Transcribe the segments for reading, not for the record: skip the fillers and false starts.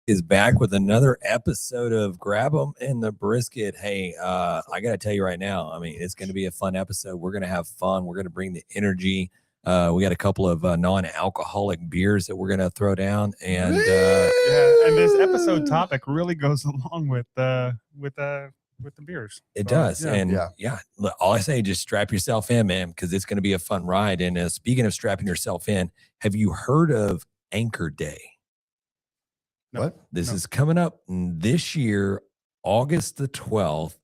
Is back with another episode of Grab 'em in the Brisket. Hey, I got to tell you right now, I mean, it's going to be a fun episode. We're going to have fun. We're going to bring the energy. We got a couple of non-alcoholic beers that we're going to throw down. And and this episode topic really goes along with the beers. It does. Look, all I say, just strap yourself in, man, because it's going to be a fun ride. And speaking of strapping yourself in, have you heard of Anchor Day? What? This is coming up this year, August the 12th.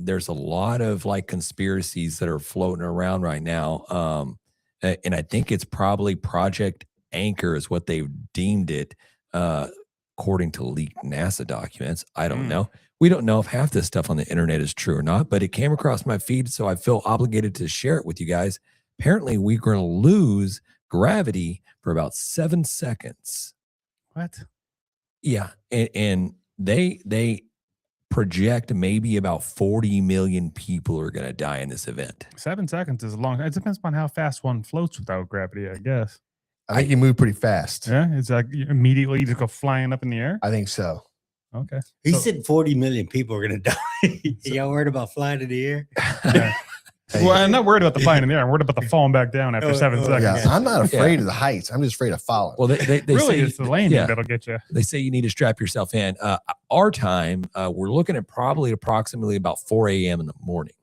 There's a lot of like conspiracies that are floating around right now. And I think it's probably Project Anchor is what they've deemed it, according to leaked NASA documents. I don't know. We don't know if half this stuff on the internet is true or not, but it came across my feed, so I feel obligated to share it with you guys. Apparently, we're going to lose gravity for about 7 seconds. What? Yeah, and they project maybe about 40 million people are going to die in this event. 7 seconds is a long time. It depends on how fast one floats without gravity, I guess. I think you move pretty fast. Yeah, it's like immediately you just go flying up in the air. I think so. Okay. He said 40 million people are going to die. Y'all worried about flying in the air? Yeah. Well, I'm not worried about the flying in the air. I'm worried about the falling back down after 7 seconds. Yeah, I'm not afraid of the heights. I'm just afraid of falling. Well, they really, say, it's the landing that'll get you. They say you need to strap yourself in. Our time, we're looking at probably approximately about 4 a.m. in the morning.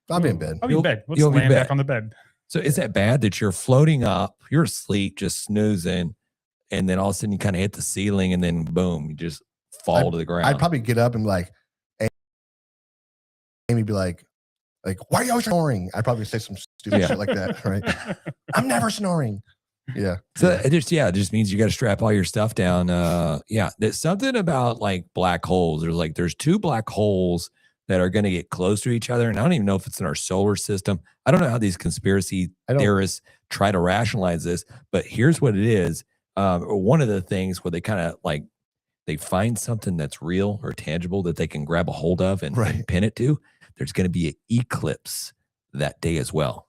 I'll be in bed. I'll be in bed. Let's land back on the bed. So is that bad that you're floating up, you're asleep, just snoozing, and then all of a sudden you kind of hit the ceiling and then boom, you just fall to the ground? I'd probably get up and like, Amy be like, why are you always snoring? I'd probably say some stupid shit like that, right? I'm never snoring. Yeah. So it just means you got to strap all your stuff down. There's something about like black holes. There's two black holes that are going to get close to each other. And I don't even know if it's in our solar system. I don't know how these conspiracy theorists try to rationalize this, but here's what it is. One of the things where they kind of like, they find something that's real or tangible that they can grab a hold of and pin it to. There's going to be an eclipse that day as well.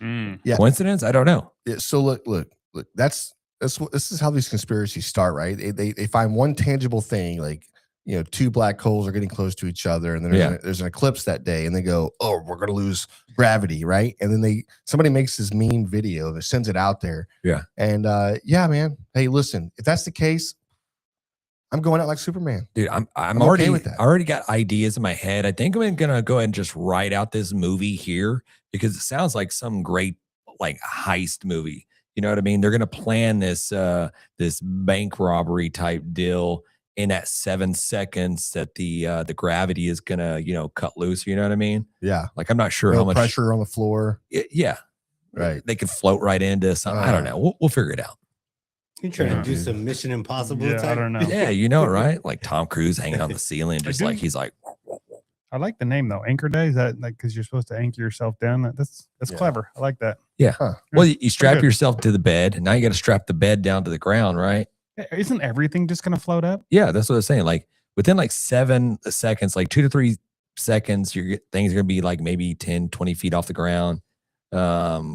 Yeah. Coincidence? I don't know. Yeah, so look. This is how these conspiracies start, right? They find one tangible thing, like, you know, two black holes are getting close to each other, and then there's an eclipse that day, and they go, "Oh, we're going to lose gravity," right? And then somebody makes this meme video that sends it out there. Yeah. And man, hey, listen, if that's the case, I'm going out like Superman. Dude, I'm okay with that. I already got ideas in my head. I think I'm going to go ahead and just write out this movie here because it sounds like some great like heist movie. You know what I mean? They're going to plan this bank robbery type deal in that 7 seconds that the gravity is going to, cut loose. You know what I mean? Yeah. Like, I'm not sure how much pressure on the floor. Yeah. Right. They could float right into something. I don't know. We'll figure it out. You trying to do some Mission Impossible type? I don't know. Yeah, you know, right? Like Tom Cruise hanging on the ceiling, just like he's like. I like the name though. Anchor Day. Is that like because you're supposed to anchor yourself down? That's clever. I like that. Yeah. Huh. Well, you strap yourself to the bed, and now you got to strap the bed down to the ground, right? Isn't everything just gonna float up? Yeah, that's what I was saying. Like within like 7 seconds, like 2 to 3 seconds, things are gonna be like maybe 10, 20 feet off the ground.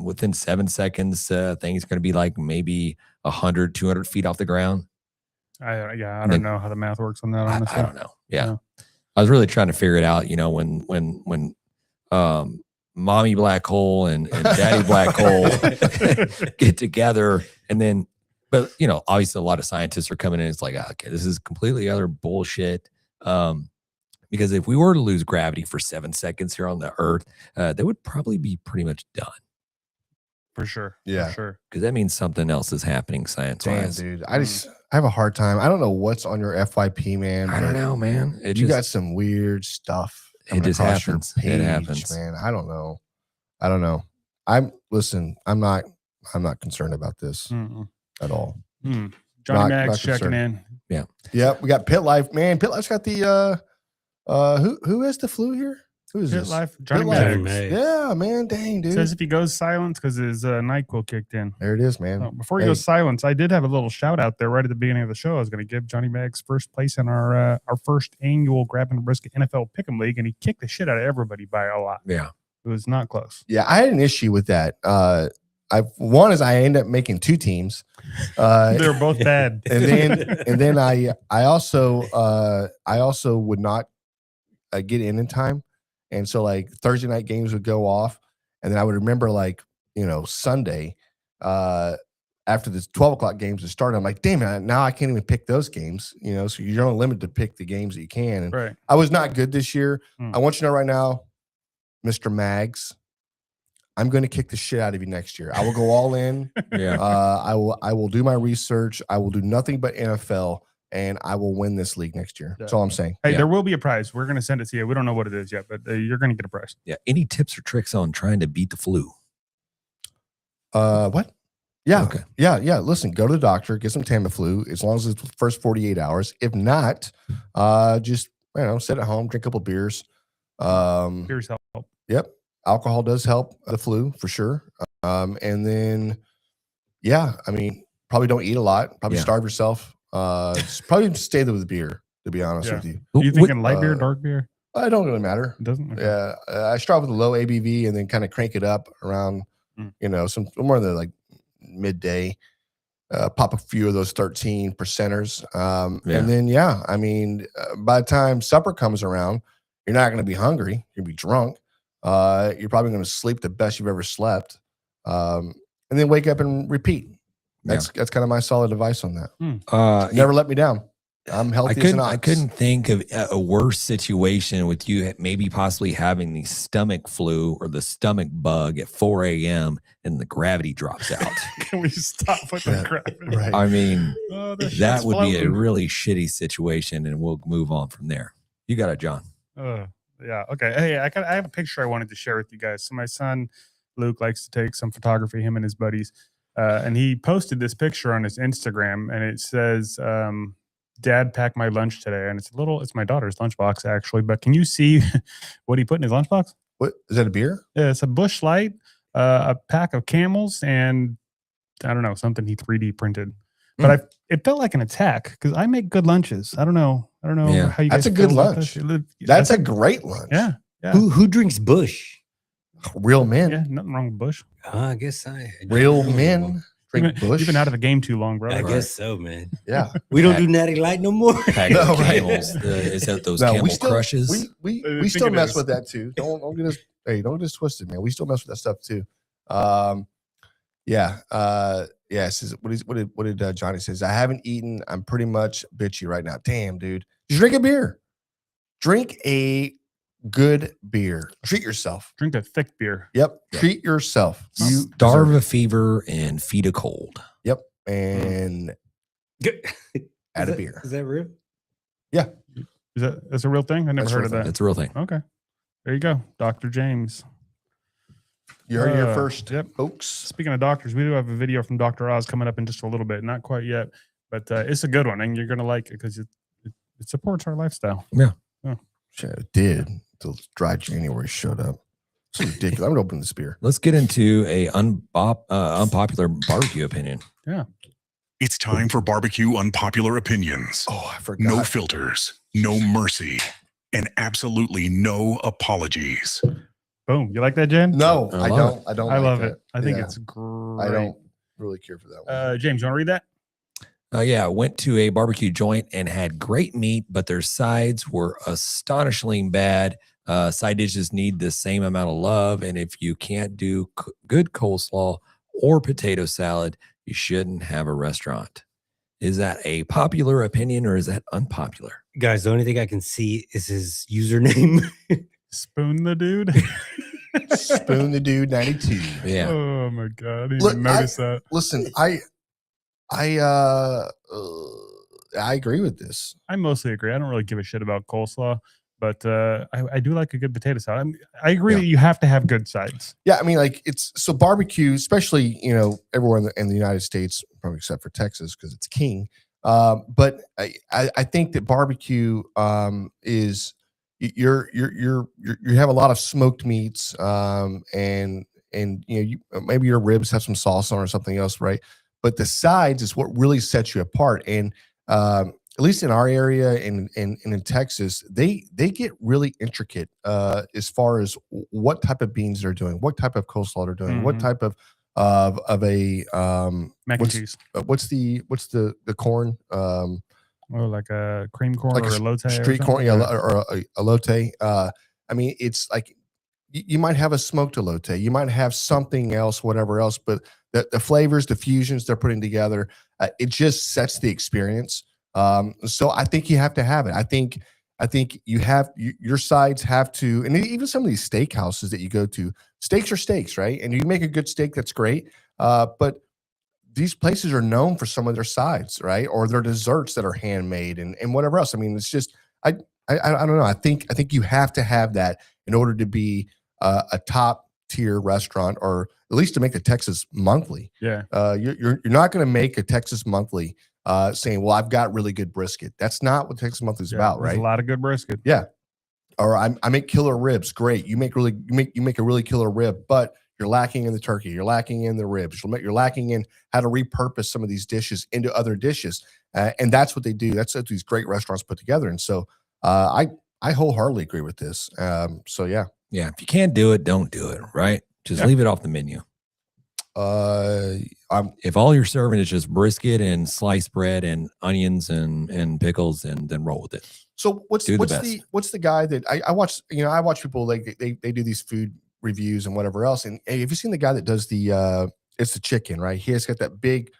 Within 7 seconds, things are gonna be like maybe 100, 200 feet off the ground. I don't know how the math works on that. Honestly, I don't know. Yeah. I was really trying to figure it out, when mommy black hole and daddy black hole get together, and then, but obviously a lot of scientists are coming in. It's like, okay, this is completely other bullshit. Because if we were to lose gravity for 7 seconds here on the Earth, that would probably be pretty much done. For sure. Yeah. For sure. Because that means something else is happening science-wise. Damn, dude. I have a hard time. I don't know what's on your FYP, man. I don't know, man. You got some weird stuff. It just happens. It happens, man. I don't know. I'm not concerned about this at all. Johnny Mag's checking in. Yeah. Yeah. We got Pit Life, man. Pit Life's got the who has the flu here? Who is Pit this? Life, Johnny Mag. Yeah, man. Dang, dude. Says if he goes silent because his NyQuil kicked in. There it is, man. Before he goes silent, I did have a little shout out there right at the beginning of the show. I was going to give Johnny Mag's first place in our first annual Grab and Brisket NFL Pick'em League, and he kicked the shit out of everybody by a lot. Yeah. It was not close. Yeah, I had an issue with that. one is I end up making 2 teams. They're both bad. And then I also would not get in time, and so like Thursday night games would go off, and then I would remember like Sunday after the 12 o'clock games would start. I'm like, damn it, now I can't even pick those games. So you're only limited to pick the games that you can. And Right. I was not good this year. I want you to know right now, Mr. Mags, I'm going to kick the shit out of you next year. I will go all in. Yeah. I will do my research. I will do nothing but NFL, and I will win this league next year. That's all I'm saying. Hey, Yeah. there will be a prize. We're going to send it to you. We don't know what it is yet, but you're going to get a prize. Yeah. Any tips or tricks on trying to beat the flu? What? Yeah. Okay. Yeah. Listen, go to the doctor, get some Tamiflu, as long as it's the first 48 hours. If not, just sit at home, drink a couple beers. Here's help. Yep. Alcohol does help the flu for sure. And then, I mean, probably don't eat a lot. Probably starve yourself. Probably stay there with beer, to be honest with you. Are you thinking light beer, dark beer? It don't really matter. It doesn't? Okay. Yeah. I start with a low ABV and then kind of crank it up around, somewhere in the like midday. Pop a few of those 13 percenters. And then, I mean, by the time supper comes around, you're not going to be hungry. You're going to be drunk. You're probably going to sleep the best you've ever slept. And then wake up and repeat. That's kind of my solid advice on that. Never let me down. I'm healthy as an ox. I couldn't think of a worse situation with you maybe possibly having the stomach flu or the stomach bug at 4 a.m. and the gravity drops out. Can we stop with the gravity? Right. I mean, that would be a floating. really shitty situation, and we'll move on from there. You got it, John. Yeah. Okay. Hey, I have a picture I wanted to share with you guys. So my son Luke likes to take some photography, him and his buddies, and he posted this picture on his Instagram, and it says, "Dad packed my lunch today," and it's my daughter's lunchbox actually. But can you see what he put in his lunchbox? What is that? A beer? Yeah, it's a Busch Light, a pack of Camels, and I don't know, something he 3D printed. But it felt like an attack because I make good lunches. I don't know how you guys That's a good feel about lunch. this. That's a great lunch. Yeah. Who drinks Bush? Real men. Yeah, nothing wrong with Bush. I guess Real men drink Bush. You've been out of the game too long, bro. I guess so, man. Yeah. We don't do Natty Light no more. Pack of Camels. Is that those Camel Crushes? We still mess with that too. Don't get us. Hey, don't get us twisted, man. We still mess with that stuff too. What did Johnny says? I haven't eaten. I'm pretty much bitchy right now. Damn, dude. Just drink a beer. Drink a good beer. Treat yourself. Drink a thick beer. Yep. Treat yourself. You Starve deserve a it. fever and feed a cold. Yep. And add a beer. Is that real? Yeah. That's a real thing? I never That's heard real of thing. that. That's a real thing. Okay. There you go. Dr. James. You heard it here first, Yep. folks. Speaking of doctors, we do have a video from Dr. Oz coming up in just a little bit. Not quite yet, but it's a good one, and you're going to like it because it supports our lifestyle. Yeah. Shit, it did until dry January showed up. It's ridiculous. I'm going to open this beer. Let's get into a unpopular barbecue opinion. Yeah. It's time for barbecue unpopular opinions. Oh, I forgot. No filters, no mercy, and absolutely no apologies. Boom. You like that, Jen? No, I I love don't. I don't. I like love that. it. I think Yeah. it's great. I don't really care for that one. James, you want to read that? Yeah, went to a barbecue joint and had great meat, but their sides were astonishingly bad. Side dishes need the same amount of love, and if you can't do good coleslaw or potato salad, you shouldn't have a restaurant. Is that a popular opinion or is that unpopular? Guys, the only thing I can see is his username. Spoon the dude. Spoon the dude 92. Yeah. Oh my god! I didn't Look, even notice that. Listen, I agree with this. I mostly agree. I don't really give a shit about coleslaw, but I do like a good potato salad. I agree that you have to have good sides. Yeah, I mean, like it's so barbecue, especially everywhere in the United States, probably except for Texas because it's king. But I think that barbecue is you have a lot of smoked meats, and maybe your ribs have some sauce on or something else, right? But the sides is what really sets you apart. And at least in our area and in Texas, they get really intricate as far as what type of beans they're doing, what type of coleslaw they're doing, what type of of a Mac and what's, cheese. what's the corn Oh, like a cream corn like or a elote or street corn, something? yeah, or a elote. I mean, it's like you might have a smoked elote, you might have something else, whatever else, but the flavors, the fusions they're putting together, it just sets the experience. So I think you have to have it. I think you have your sides have to, and even some of these steakhouses that you go to, steaks are steaks, right? And you make a good steak, that's great. But these places are known for some of their sides, right? Or their desserts that are handmade and whatever else. I mean, it's just I don't know. I think you have to have that in order to be a top tier restaurant, or at least to make the Texas Monthly. Yeah. You're not going to make a Texas Monthly saying, "Well, I've got really good brisket." That's not what Texas Monthly is about, There's right? a lot of good brisket. Yeah. Or I make killer ribs. Great. You make a really killer rib, but you're lacking in the turkey. You're lacking in the ribs. You're lacking in how to repurpose some of these dishes into other dishes. And that's what they do. That's what these great restaurants put together. And so I wholeheartedly agree with this. So yeah. Yeah. If you can't do it, don't do it. Right. Just leave it off the menu. If all you're serving is just brisket and sliced bread and onions and pickles, and then roll with it. So what's the guy that I watch? You know, I watch people like they do these food reviews and whatever else. And hey, have you seen the guy that does the it's the chicken, right? He has got that big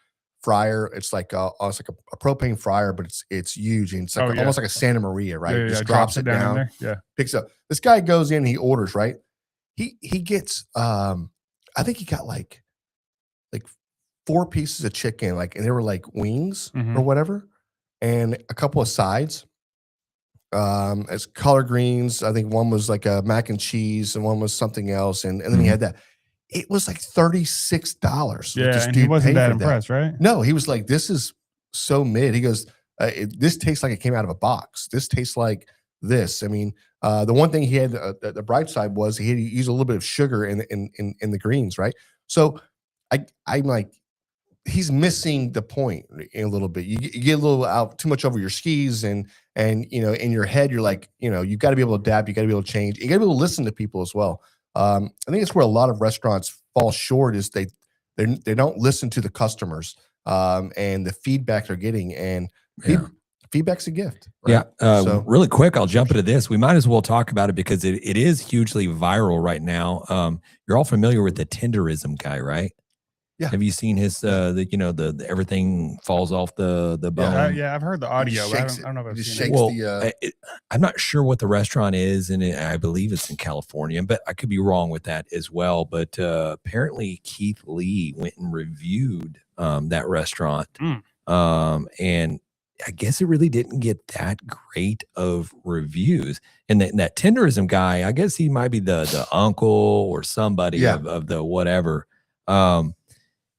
fryer. It's like it's like a propane fryer, but it's huge, and it's like almost like a Santa Maria, right? Yeah, Just drops it down, there. Yeah, picks up. This guy goes in, he orders, right? He gets I think he got like 4 pieces of chicken, like, and they were like wings or whatever, and a couple of sides. As collard greens, I think one was like a mac and cheese, and one was something else, and then he had that. It was like $36. Yeah, and he wasn't that impressed, right? No, he was like, "This is so mid." He goes, "This tastes like it came out of a box. This tastes like this." I mean, the one thing he had, the bright side was he had to use a little bit of sugar in the greens, right? So I'm like, he's missing the point a little bit. You get a little out too much over your skis, and you know, in your head, you're like, you know, you've got to be able to adapt. You got to be able to change. You got to be able to listen to people as well. I think it's where a lot of restaurants fall short, is they don't listen to the customers and the feedback they're getting, and feedback's a gift. Right? Yeah. So really quick, I'll jump into this. We might as well talk about it because it is hugely viral right now. You're all familiar with the tenderism guy, right? Yeah. Have you seen his the everything falls off the bone? Yeah, I've heard the audio. I don't know if I've seen it. I'm not sure what the restaurant is, and I believe it's in California, but I could be wrong with that as well. But apparently Keith Lee went and reviewed that restaurant. And I guess it really didn't get that great of reviews. And that tenderism guy, I guess he might be the uncle or somebody of the whatever.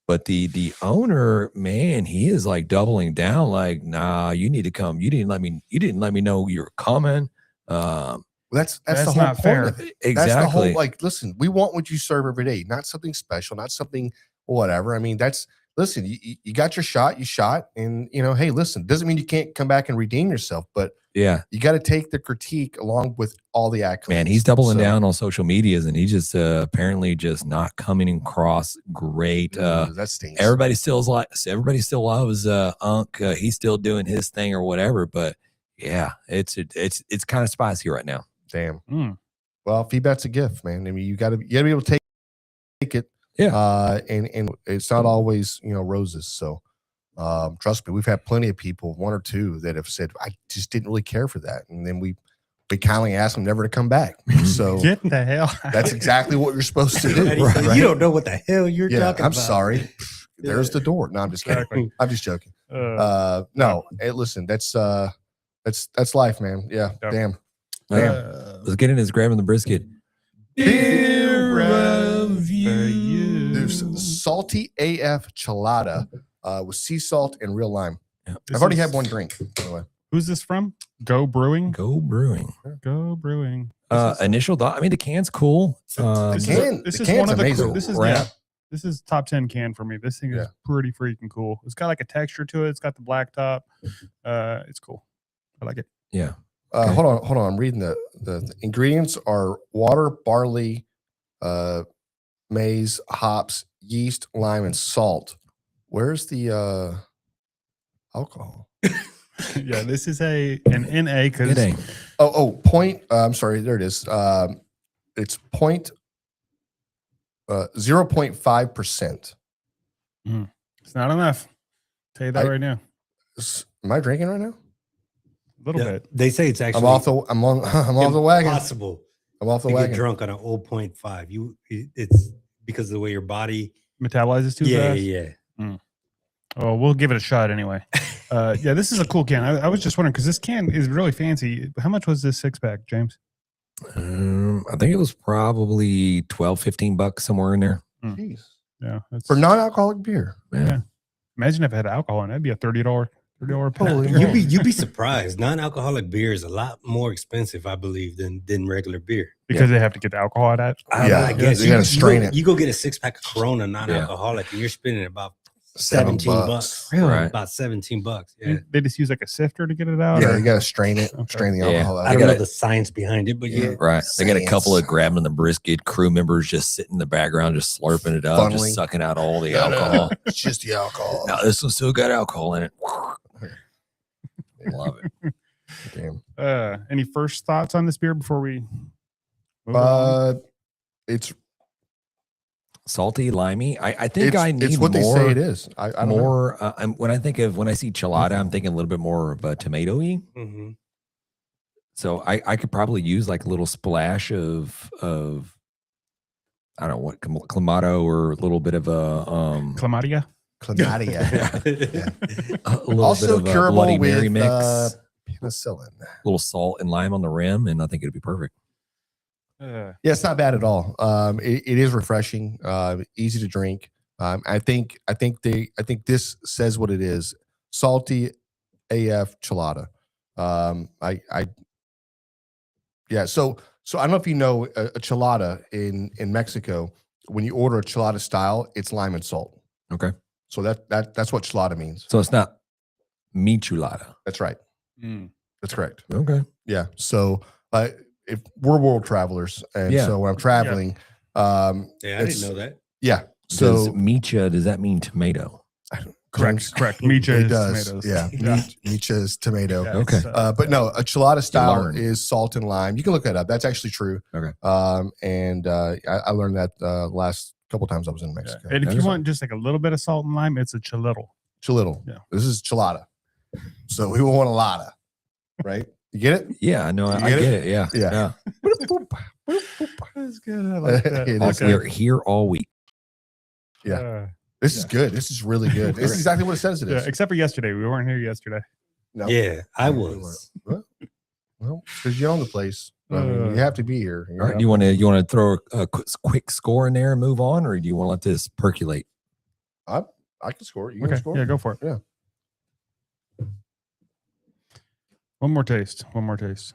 But the owner, man, he is like doubling down. Like, nah, you need to come. You didn't let me know you're coming. That's the whole not point fair. of it. Exactly. That's the whole, like, listen, we want what you serve every day, not something special, not something whatever. I mean, listen, you got your shot, you shot, and you know, hey, listen, doesn't mean you can't come back and redeem yourself, but yeah, you got to take the critique along with all the accolades. Man, he's doubling down on social medias, and he's just apparently just not coming across great. That stinks. Everybody still loves Unc. He's still doing his thing or whatever, but yeah, it's kind of spicy right now. Damn. Well, feedback's a gift, man. I mean, you got to be able to take it. Yeah. And it's not always, you know, roses. So trust me, we've had plenty of people, 1 or 2, that have said, I just didn't really care for that. And then we kindly asked them never to come back. So get the hell. That's exactly what you're supposed to do. Right? You don't know what the hell you're talking about. I'm sorry. There's the door. No, I'm just kidding. I'm just joking. No, hey, listen, that's life, man. Yeah. Damn. Let's get into grabbing the brisket. Beer review. There's salty AF chelada with sea salt and real lime. Yeah. I've already had one drink, by the way. Who's this from? Go Brewing. Go Brewing. Go Brewing. Initial thought. I mean, the can's cool. This is one of the amazing. This is top 10 can for me. This thing is pretty freaking cool. It's got like a texture to it. It's got the black top. It's cool. I like it. Yeah. Okay. Hold on. I'm reading the ingredients are water, barley, maize, hops, yeast, lime, and salt. Where's the alcohol? Yeah, this is an NA because Good day. Point. I'm sorry. There it is. It's 0.5%. it's not enough. Tell you that right now. Am I drinking right now? A little Yeah, bit. they say it's actually I'm off the wagon. possible I'm off the to wagon. get drunk on an 0.5. It's because of the way your body. Metabolizes too Yeah, fast. yeah. Oh, we'll give it a shot anyway. Yeah, this is a cool can. I was just wondering because this can is really fancy. How much was this 6-pack, James? I think it was probably $12-15 somewhere in there. Jeez. Yeah, that's For non-alcoholic beer. Yeah. Imagine if it had alcohol in it. It'd be a $30 pack. Holy You'd be surprised. Non-alcoholic beer is a lot more expensive, I believe, than regular beer. Because they have to get the alcohol out of it. Yeah, I guess you gotta strain it. You go get a 6-pack of Corona non-alcoholic, and you're spending about $7. $17. Really? Right. About $17. Yeah. They just use like a sifter to get it out. Yeah, or- you got to strain it, Okay. strain the Yeah. alcohol out. I don't gotta- know the science behind it, but yeah. Right. They got a couple Science. of grabbing the brisket crew members just sitting in the background, just slurping it up, Funneling. just sucking out all the No, no, alcohol. It's just the alcohol. Now this one still got alcohol in it. Love it. Damn. Any first thoughts on this beer before we move on? It's Salty, limey. I think I need it's what more. they say it is. I don't know. More. When I see chilada, I'm thinking a little bit more of a tomatoey. Mhm. So I could probably use like a little splash of I don't know what clamato or a little bit of a Clamadia? Clamadia. a little Also bit of a curable Bloody Mary with mix, penicillin. a little salt and lime on the rim, and I think it'd be perfect. Yeah, it's not bad at all. It is refreshing, easy to drink. I think this says what it is: salty AF chilada. Yeah. So I don't know if you know a chilada in Mexico. When you order a chilada style, it's lime and salt. Okay. So that's what chilada means. So it's not michelada. That's right. Mm. That's correct. Okay. Yeah. So if we're world travelers, and Yeah. so when I'm traveling, Yeah, I it's- didn't know that. yeah. So So micha, does that mean tomato? James- Correct. Micha it is does. tomatoes. Yeah. Yeah. Micha is tomato. Yeah, Okay. it's, But no, a chilada style learn. is salt and lime. You can look that up. That's actually true. Okay. And I learned that last couple times I was in yeah. Mexico. And if you That's- want just like a little bit of salt and lime, it's a chilittle. Chilittle. Yeah. This is chilada. So we will want a lotta, right? You get it? Yeah, no, You I get get it? it. Yeah. Yeah. That's good. I like that. It is Like, good. we're here all week. Yeah. This is good. This is really good. This is exactly what it says it Yeah, is. except for yesterday. We weren't here yesterday. No. Yeah, I We was. weren't. Well, because you own the place. I mean, you have to be here. All right. Do you want to throw a quick score in there and move on, or do you want to let this percolate? I can score it. You can Okay. score Yeah, it? go for it. Yeah. One more taste. One more taste.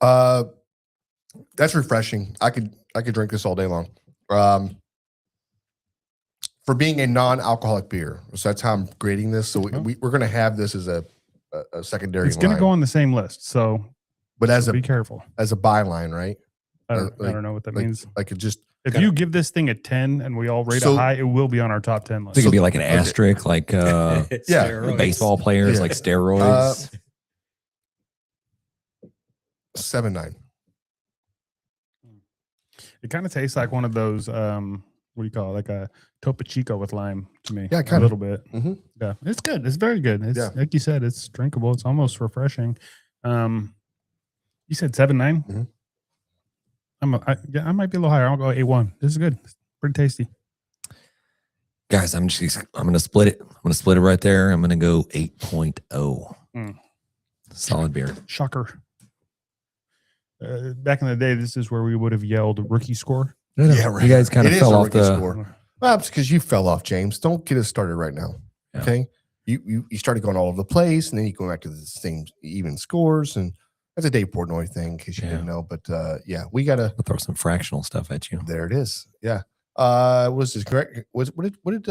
That's refreshing. I could drink this all day long. For being a non-alcoholic beer, so that's how I'm grading this. So we're going to have this as a secondary. It's going to line, go on the same list. So but as be a careful. byline, right? I don't like- know what that Like means. like it just If kinda- you give this thing a 10 and we all rate So- it high, it will be on our top 10 I list. think it'd be like an asterisk, like Yeah. Steroids. baseball players, Yeah. like steroids. 7.9. It kind of tastes like one of those, what do you call it? Like a Topo Chico with lime to me. Yeah, a kinda. little bit. Mhm. Yeah, it's good. It's very good. It's Yeah. like you said, it's drinkable. It's almost refreshing. You said 7.9. Mhm. I might be a little higher. I'll go 8.1. This is good. It's pretty tasty. Guys, I'm going to split it. I'm going to split it right there. I'm going to go 8.0. Mm. Solid beer. Shocker. Back in the day, this is where we would have yelled rookie score. Yeah, right. You guys kind It of is fell a off rookie the. score. Well, it's because you fell off, James. Don't get us started right now. Yeah. Okay. You started going all over the place, and then you go back to the same even scores, and that's a Dave Portnoy thing, in case you didn't know. But yeah, we gotta I'll throw some fractional stuff at you. there it is. Yeah. Was this correct? What did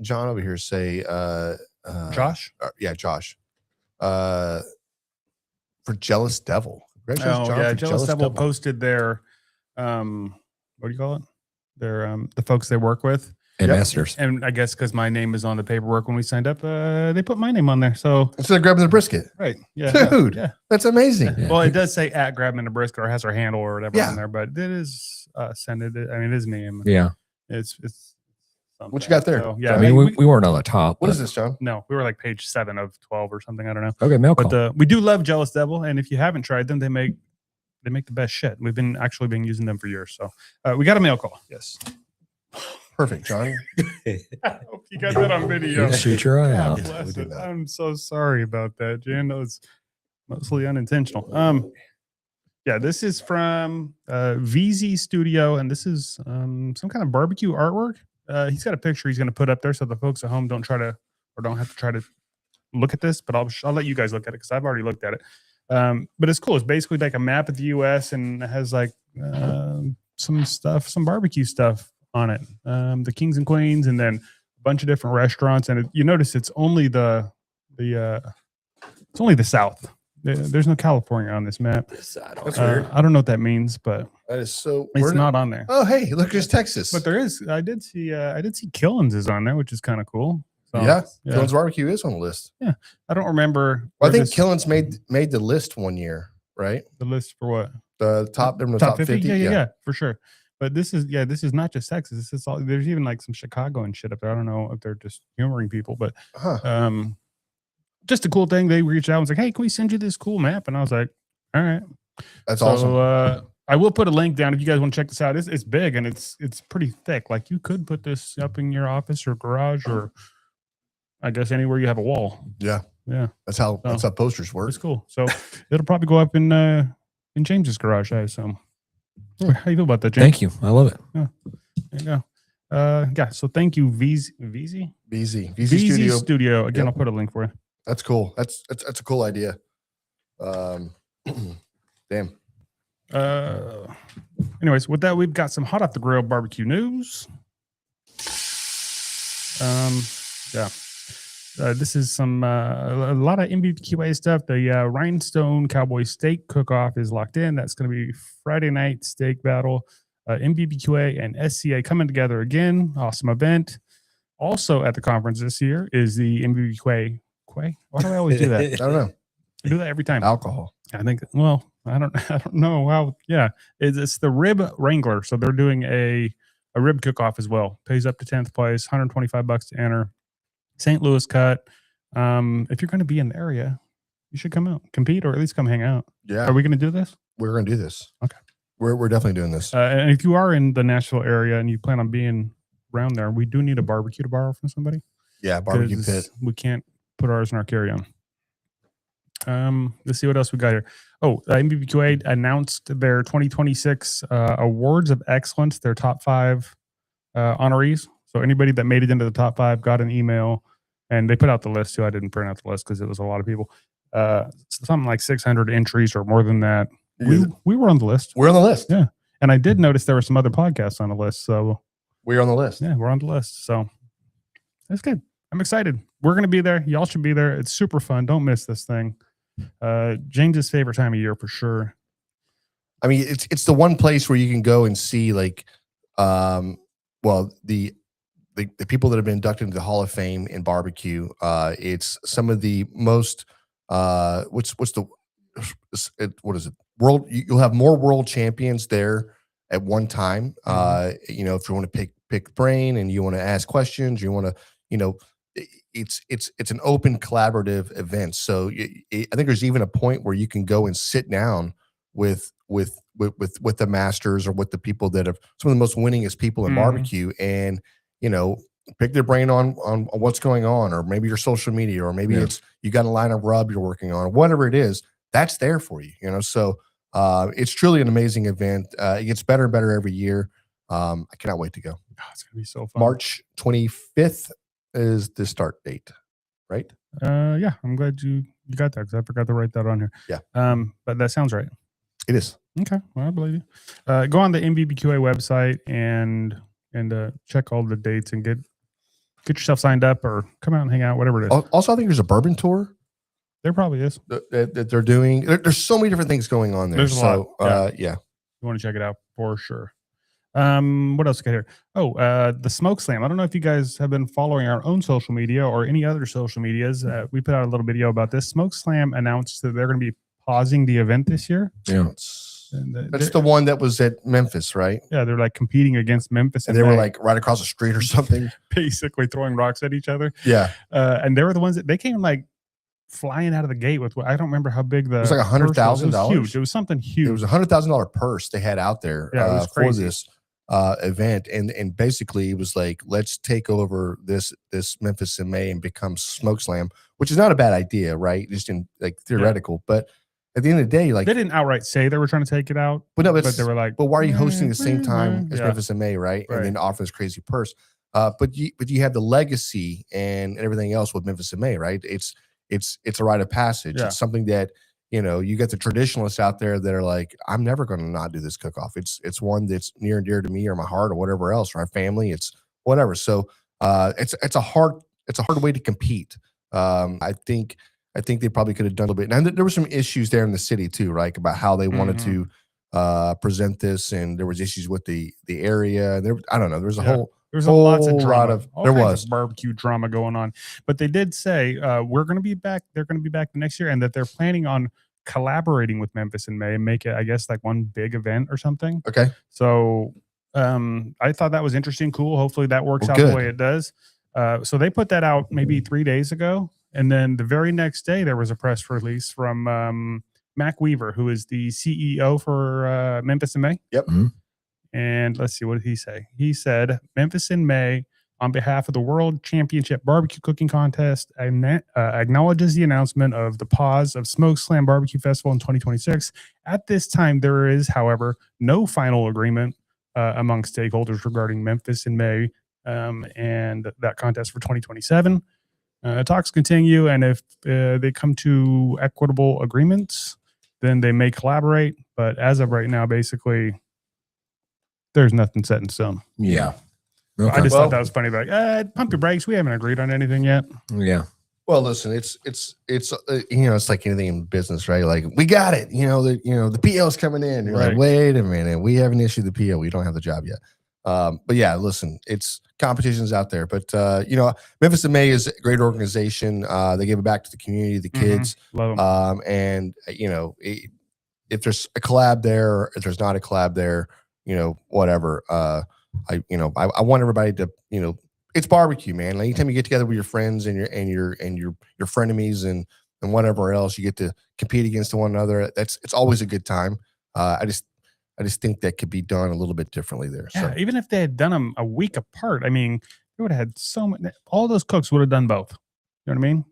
John over here say? Josh? Yeah, Josh. For Jealous Devil. Congratulations, John, yeah. for Jealous Devil posted their, what do you call it? the folks they work with. Investors. And I guess because my name is on the paperwork when we signed up, they put my name on there. So Instead of grabbing the brisket. right, yeah, Dude, yeah. that's amazing. Yeah. Well, it does say at Grabman a Brisket or has our handle or whatever Yeah. on there, but it is send it. I mean, it is me. Yeah. It's something. What you got there? So, yeah, I mean, we weren't on the top. What but- is this, John? No, we were like page 7 of 12 or something. I don't know. Okay, mail call. But we do love Jealous Devil, and if you haven't tried them, they make the best shit. We've been using them for years. So we got a mail call. Yes. Perfect, John. I hope you got that on video. Shoot your eye God out. Yeah, bless we did it. that. I'm so sorry about that, Jan. That was mostly unintentional. Yeah, this is from VZ Studio, and this is some kind of barbecue artwork. He's got a picture he's going to put up there so the folks at home don't have to try to look at this, but I'll let you guys look at it because I've already looked at it. But it's cool. It's basically like a map of the U.S. and it has like some barbecue stuff on it. The Kings and Queens, and then a bunch of different restaurants. And you notice it's only the South. There's no California on this map. That's weird. I don't know what that means, but That is so. it's we're not on there. Oh, hey, look, there's Texas. But there is. I did see Killins is on there, which is kind of cool. So, yeah, Killen's Barbecue is on the list. I don't remember. Well, I where think this- Killen's made the list one year, right? the list for what? The top, they're in the top 50. Yeah, for sure. But this is not just Texas. This is all. There's even like some Chicago and shit up there. I don't know if they're just humoring people, but Huh. just a cool thing. They reached out and was like, "Hey, can we send you this cool map?" And I was like, "All right." That's So awesome. I will put a link down if you guys want to check this out. It's big and it's pretty thick. Like you could put this up in your office or garage or I guess anywhere you have a wall. Yeah. Yeah. That's how posters work. It's cool. So it'll probably go up in James's garage, I assume. How you feel about that, James? Thank you. I love it. There you go. Yeah. So thank you, VZ VZ Studio. Again, Yep. I'll put a link for you. That's cool. That's a cool idea. Damn. Anyways, with that, we've got some hot off the grill barbecue news. Yeah. This is some a lot of MBQA stuff. The Rhinestone Cowboy Steak Cook-Off is locked in. That's going to be Friday night steak battle. MBBQA and SCA coming together again. Awesome event. Also at the conference this year is the MBBQA. Why do I always do that? I don't know. I do that every time. Alcohol. I think. Well, I don't know how. Yeah, it's the Rib Wrangler. So they're doing a rib cook-off as well. Pays up to 10th place. $125 to enter. St. Louis cut. If you're going to be in the area, you should come out, compete, or at least come hang out. Yeah. Are we going to do this? We're going to do this. Okay. We're definitely doing this. And if you are in the Nashville area and you plan on being around there, we do need a barbecue to borrow from somebody. Yeah. Barbecue 'cause pit. We can't put ours in our carry-on. Let's see what else we got here. Oh, MBBQA announced their 2026 awards of excellence, their top 5 honorees. So anybody that made it into the top 5 got an email, and they put out the list too. I didn't print out the list because it was a lot of people. Something like 600 entries or more than that. We were on the list. We're on the list. Yeah. And I did notice there were some other podcasts on the list. So We're on the list. yeah, we're on the list. So that's good. I'm excited. We're going to be there. Y'all should be there. It's super fun. Don't miss this thing. James's favorite time of year for sure. I mean, it's the one place where you can go and see like, well, the people that have been inducted into the Hall of Fame in barbecue. It's some of the most what is it? You'll have more world champions there at one time. You know, if you want to pick brain and you want to ask questions, you want to, you know, it's an open collaborative event. So I think there's even a point where you can go and sit down with the masters or with the people that have some of the most winningest people in barbecue, and you know, pick their brain on what's going on, or maybe your social media, or maybe it's you got a line of rub you're working on, whatever it is, that's there for you. You know, so it's truly an amazing event. It gets better and better every year. I cannot wait to go. Oh, it's gonna be so fun. March 25th is the start date, right? Yeah, I'm glad you got that because I forgot to write that on here. Yeah. But that sounds right. It is. Okay, well, I believe you. Go on the MBBQA website and check all the dates and get yourself signed up or come out and hang out, whatever it is. Also, I think there's a bourbon tour There probably is. that they're doing. There's so many different things going on there. There's a lot, Yeah. You want to check it out for sure. What else got here? Oh, the Smoke Slam. I don't know if you guys have been following our own social media or any other social medias. We put out a little video about this. Smoke Slam announced that they're going to be pausing the event this year. Yeah. That's the one that was at Memphis, right? Yeah, they're like competing against Memphis, And they were like right across the street or something. basically throwing rocks at each other. Yeah. And they were the ones that they came like flying out of the gate with. I don't remember how big the. It was like $100,000. It was huge. It was something huge. It was $100,000 purse they had out there for this event, and basically it was like, let's take over this Memphis in May and become Smoke Slam, which is not a bad idea, right? Just in like theoretical, but at the end of the day, like they didn't outright say they were trying to take it out, but they were like, but why are you hosting the same time as yeah. Memphis in May, right? Right. And then offer this crazy purse. But you have the legacy and everything else with Memphis in May, right? It's a rite of passage. Yeah. It's something that, you know, you get the traditionalists out there that are like, I'm never going to not do this cook-off. It's one that's near and dear to me or my heart or whatever else, or our family. It's whatever. So it's a hard way to compete. I think they probably could have done a little bit. And there were some issues there in the city too, right? About how they wanted to present this, and there was issues with the area. And I don't know. There was a whole. There's lots of whole drama. lot of All there kinds was of barbecue drama going on, but they did say we're going to be back. They're going to be back the next year, and that they're planning on collaborating with Memphis in May and make it, I guess, like one big event or something. Okay. So I thought that was interesting, cool. Hopefully that works out good. the way it does. So they put that out maybe 3 days ago, and then the very next day there was a press release from Mac Weaver, who is the CEO for Memphis in May. Yep. Mhm. And let's see, what did he say? He said, Memphis in May, on behalf of the World Championship Barbecue Cooking Contest, acknowledges the announcement of the pause of Smoke Slam Barbecue Festival in 2026. At this time, there is, however, no final agreement among stakeholders regarding Memphis in May and that contest for 2027. Talks continue, and if they come to equitable agreements, then they may collaborate. But as of right now, basically, there's nothing set in stone. Yeah. I Okay. just thought that was funny. Like, pump your brakes. We haven't agreed on anything yet. Yeah. Well, listen, it's you know, it's like anything in business, right? Like, we got it. The PO's coming in. You're Right. like, wait a minute, we haven't issued the PO. We don't have the job yet. But yeah, listen, it's competitions out there. But Memphis in May is a great organization. They give it back to the community, the kids. Love them. And if there's a collab there, or if there's not a collab there, whatever. I want everybody to, it's barbecue, man. Like, anytime you get together with your friends and your frenemies and whatever else, you get to compete against one another. It's always a good time. I just think that could be done a little bit differently there. Yeah, So even if they had done them a week apart, I mean, they would have had so many. All those cooks would have done both. You know what I mean?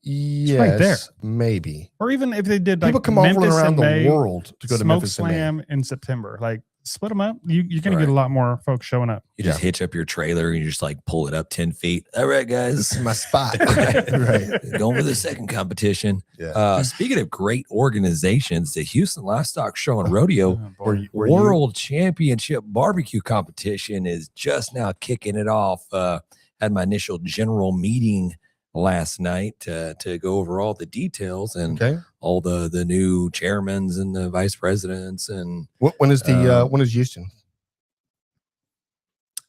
yes, right there. maybe. Or even if they did like People come all Memphis around in the May, world to go to Smoke Memphis in May. Slam in September, like split them up. You're going to Right. get a lot more folks showing up. You just hitch up your trailer and you just like pull it up 10 feet. All right, guys. This is my spot. right. Going for the second competition. Yeah. Speaking of great organizations, the Houston Livestock Show and Rodeo Boy. World Championship Barbecue Competition is just now kicking it off. Had my initial general meeting last night to go over all the details and Okay. all the new chairmans and the vice presidents. And When is Houston?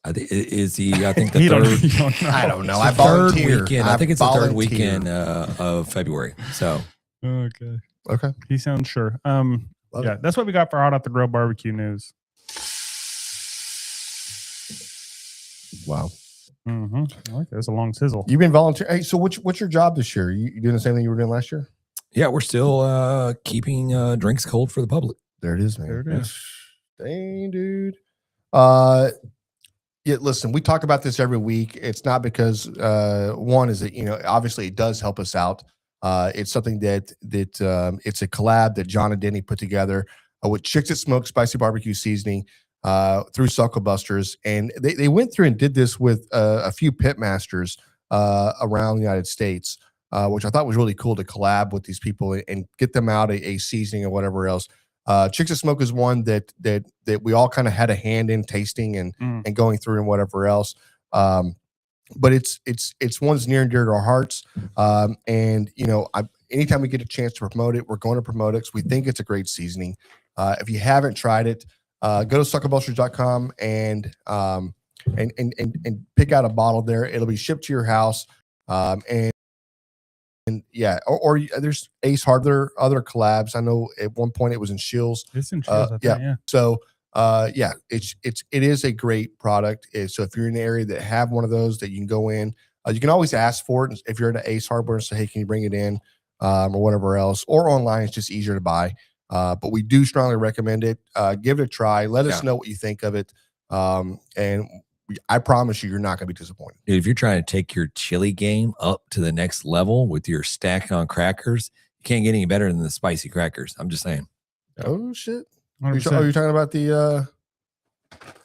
I think the You don't- third. you don't know. I don't know. It's I the third volunteer. weekend. I think it's the third volunteer. weekend of February. So Okay. Okay. He sounds sure. Love Yeah, it. that's what we got for Hot Off the Grill barbecue news. Wow. Mm-hmm. I like it. It's a long sizzle. You've been volunteering. Hey, so what's your job this year? You doing the same thing you were doing last year? yeah, we're still keeping drinks cold for the public. There it is, man. There it is. Dang, dude. Yeah, listen, we talk about this every week. It's not because one is that, obviously it does help us out. It's something that it's a collab that John and Denny put together with Chicks That Smoke Spicy Barbecue Seasoning through Suckle Busters. And they went through and did this with a few pit masters around the United States, which I thought was really cool to collab with these people and get them out a seasoning or whatever else. Chicks That Smoke is one that we all kind of had a hand in tasting and going through and whatever else. But it's one that's near and dear to our hearts. And anytime we get a chance to promote it, we're going to promote it. 'Cause we think it's a great seasoning. If you haven't tried it, go to suckerbusters.com and pick out a bottle there. It'll be shipped to your house. And yeah, or there's Ace Hardware, other collabs. I know at one point it was in Shields. It's in Shields, yeah. So yeah, it is a great product. So if you're in an area that have one of those that you can go in, you can always ask for it. If you're at Ace Hardware and say, hey, can you bring it in, or whatever else, or online, it's just easier to buy. But we do strongly recommend it. Give it a try. Let us know what you think of it. And I promise you're not going to be disappointed. Dude, if you're trying to take your chili game up to the next level with your stack on crackers, you can't get any better than the spicy crackers. I'm just saying. Oh shit! 100%. Are you talking about the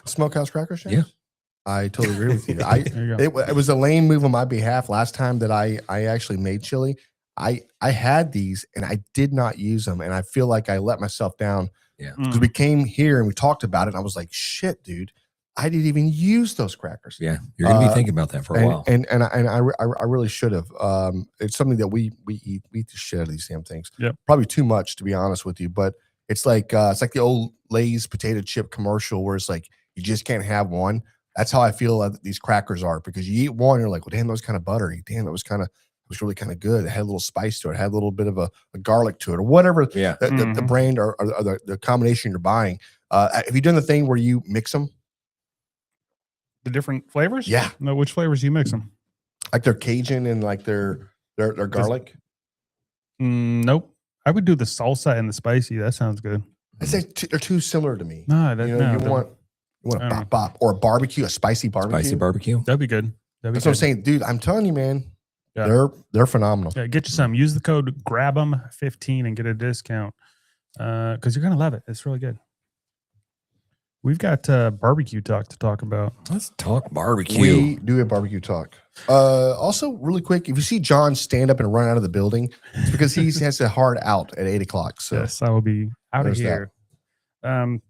smokehouse crackers? Yeah, I totally agree with you. There you go. It was a lame move on my behalf. Last time that I actually made chili, I had these and I did not use them, and I feel like I let myself down. Yeah, because we came here and we talked about it, and I was like, shit, dude. I didn't even use those crackers. yeah, you're gonna be thinking about that for a while. And I really should have. It's something that we eat the shit out of these damn things. Yeah, probably too much to be honest with you. But it's like the old Lay's potato chip commercial where it's like you just can't have one. That's how I feel that these crackers are, because you eat one, you're like, well, damn, that was kind of buttery. Damn, that was really kind of good. It had a little spice to it. It had a little bit of a garlic to it, or whatever. Yeah, the brand or the combination you're buying. Have you done the thing where you mix them? The different flavors? Yeah. No, which flavors do you mix them? Like their Cajun and like their garlic? Nope. I would do the salsa and the spicy. That sounds good. I say they're too similar to me. No, you want a bop bop or a barbecue, a spicy barbecue. spicy barbecue. that'd be good. That's what I'm saying, dude. I'm telling you, man. Yeah. They're phenomenal. Yeah, get you some. Use the code GRAB'EM15 and get a discount, because you're gonna love it. It's really good. We've got barbecue talk to talk about. Let's talk barbecue. We do a barbecue talk. Also, really quick, if you see John stand up and run out of the building, it's because he has a hard out at 8 o'clock. So Yes, I will be out of there's that. here.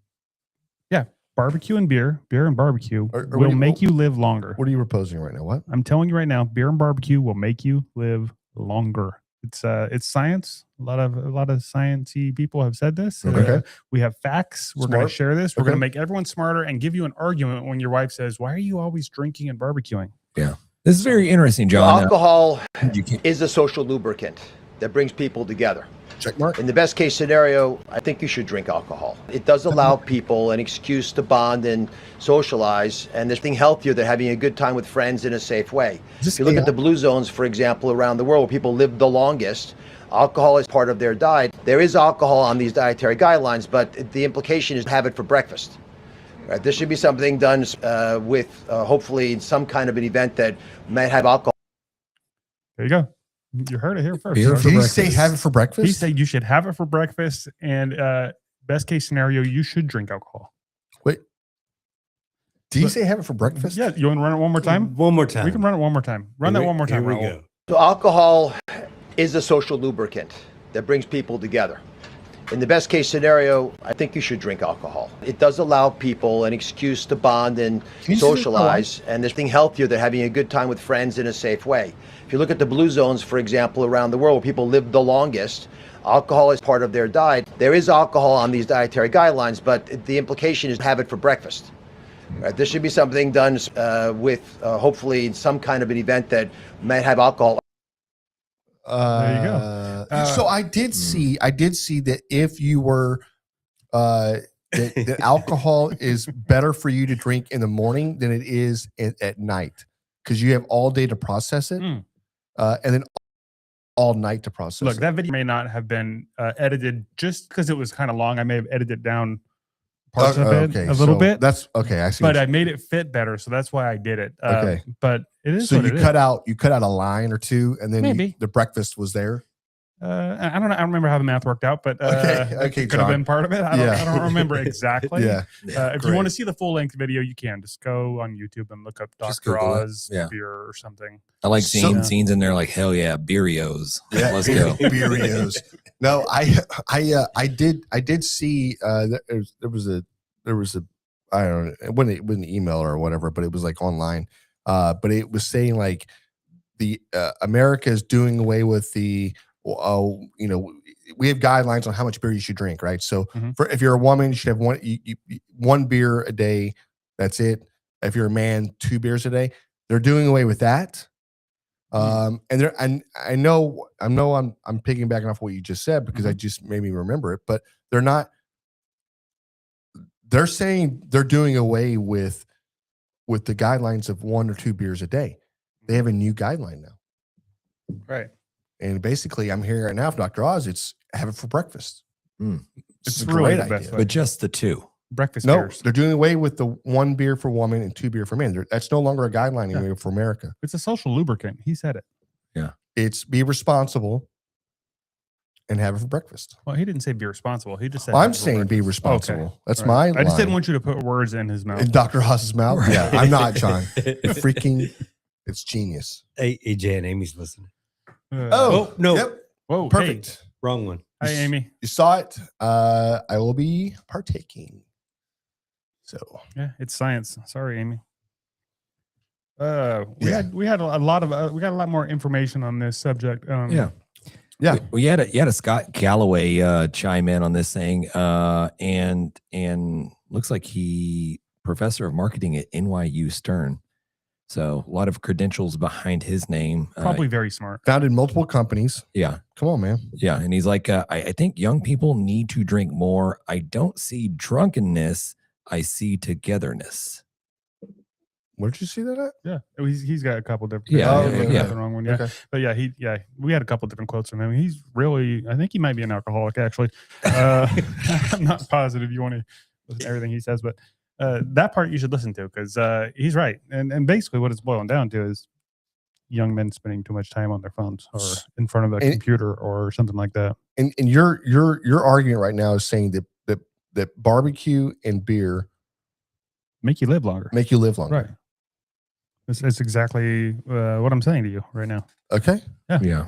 Yeah, barbecue and beer and barbecue Are will we- make you live longer. what are you proposing right now? What? I'm telling you right now, beer and barbecue will make you live longer. It's science. A lot of sciencey people have said this. Okay. We have facts. We're going to Smart. share this. We're Okay. going to make everyone smarter and give you an argument when your wife says, "Why are you always drinking and barbecuing?" This is very interesting, John. Alcohol You can't- is a social lubricant that brings people together. Check mark. In the best case scenario, I think you should drink alcohol. It does allow people an excuse to bond and socialize, and there's nothing healthier than having a good time with friends in a safe way. If you look at the blue zones, for example, around the world where people live the longest, alcohol is part of their diet. There is alcohol on these dietary guidelines, but the implication is to have it for breakfast. Right? This should be something done with hopefully some kind of an event that might have alcohol. There you go. You heard it here first. Beer folks. for Did he breakfast. say have it for breakfast? He said you should have it for breakfast, and best case scenario, you should drink alcohol. Wait. Did he say have it for breakfast? Yeah, you want to run it one more time? One more time. We can run it one more time. Run that one more time. Here we Raul. go. So alcohol is a social lubricant that brings people together. In the best case scenario, I think you should drink alcohol. It does allow people an excuse to bond and you say that socialize, and there's nothing healthier than having a good time with friends in a safe way. If you look at the blue zones, for example, around the world where people live the longest, alcohol is part of their diet. There is alcohol on these dietary guidelines, but the implication is to have it for breakfast. Right? This should be something done with hopefully some kind of an event that might have alcohol. There you go. So I did see that if you were that alcohol is better for you to drink in the morning than it is at night, because you have all day to process it, Mm. and then all night to process Look, it. that video may not have been edited just because it was kind of long. I may have edited down parts of it a little so bit, That's okay. I see. but what I made it fit better, so that's why I did it. Okay. But it is so what you it is. cut out a line or two, and then Maybe. the breakfast was there. I don't know. I don't remember how the math worked out, but Okay, it could have John. been part of it. I Yeah. don't remember exactly. Yeah. If you want to see the full length video, you can just go on YouTube and look up Just Dr. Google it. Oz Yeah. beer or something. I like So- seeing scenes in there like, hell yeah, Beerios. Let's go. Beerios. No, I did see there was a I don't know, it wasn't an email or whatever, but it was like online. But it was saying like the America is doing away with the you know, we have guidelines on how much beer you should drink, right? So Mhm. if you're a woman, you should have one beer a day. That's it. If you're a man, 2 beers a day. They're doing away with that. And I know I'm piggybacking off what you just said because I just made me remember it, but they're saying they're doing away with the guidelines of 1 or 2 beers a day. They have a new guideline now. Right. And basically, I'm hearing right now from Dr. Oz, it's have it for breakfast. It's a really great the best idea. way. But just the 2. Breakfast No, beers. they're doing away with the 1 beer for woman and 2 beer for men. That's no longer a guideline anymore for America. It's a social lubricant. He said it. It's be responsible and have it for breakfast. Well, he didn't say be responsible. He just said. Well, have I'm it for saying be breakfast. responsible. Okay. That's All right. my I just didn't line. want you to put words in his mouth. In Dr. Haas's mouth? Yeah, I'm not, John. hey, It's genius. Jay and Amy's listening. Oh, no, Yep. whoa, Perfect. wrong one. Hey. Hi, Amy. You saw it. I will be partaking. So Yeah, it's science. Sorry, Amy. We Yeah. had a lot of we got a lot more information on this subject. Yeah. yeah, Well, you had a Scott Galloway chime in on this thing, and looks like he professor of marketing at NYU Stern. So a lot of credentials behind his name. Probably very smart. founded multiple companies. Yeah. Come on, man. Yeah. And he's like, I think young people need to drink more. I don't see drunkenness. I see togetherness. Where did you see that at? Yeah, he's got a couple different. Yeah, Oh, I yeah, got yeah. the wrong one. Yeah, Okay. but we had a couple different quotes from him. He's really, I think he might be an alcoholic actually. I'm not positive you want to listen to everything he says, but that part you should listen to because he's right. And basically what it's boiling down to is young men spending too much time on their phones or in front of a computer or something like that. And your argument right now is saying that barbecue and beer Make you live longer. make you live longer. Right. It's exactly what I'm saying to you right now. Okay. Yeah.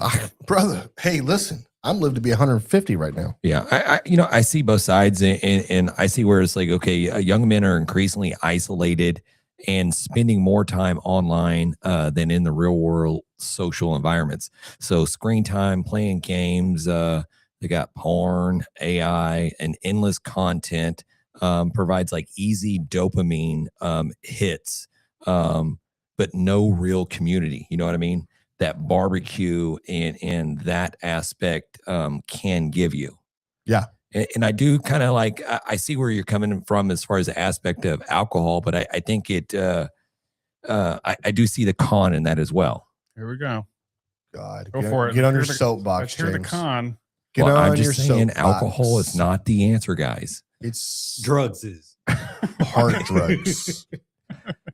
Brother, hey, listen, I'm lived to be 150 right now. Yeah. I see both sides and I see where it's like, okay, young men are increasingly isolated and spending more time online than in the real world social environments. So screen time, playing games, they got porn, AI, and endless content provides like easy dopamine hits, but no real community. You know what I mean? That barbecue and that aspect can give you. Yeah. And I do kind of like, I see where you're coming from as far as the aspect of alcohol, but I think I do see the con in that as well. Here we go. God, Go for it. Get on your Hear the- soapbox, Let's hear the James. con. Get Well, on I'm your just saying soapbox. alcohol is not the answer, guys. It's Drugs is. hard drugs,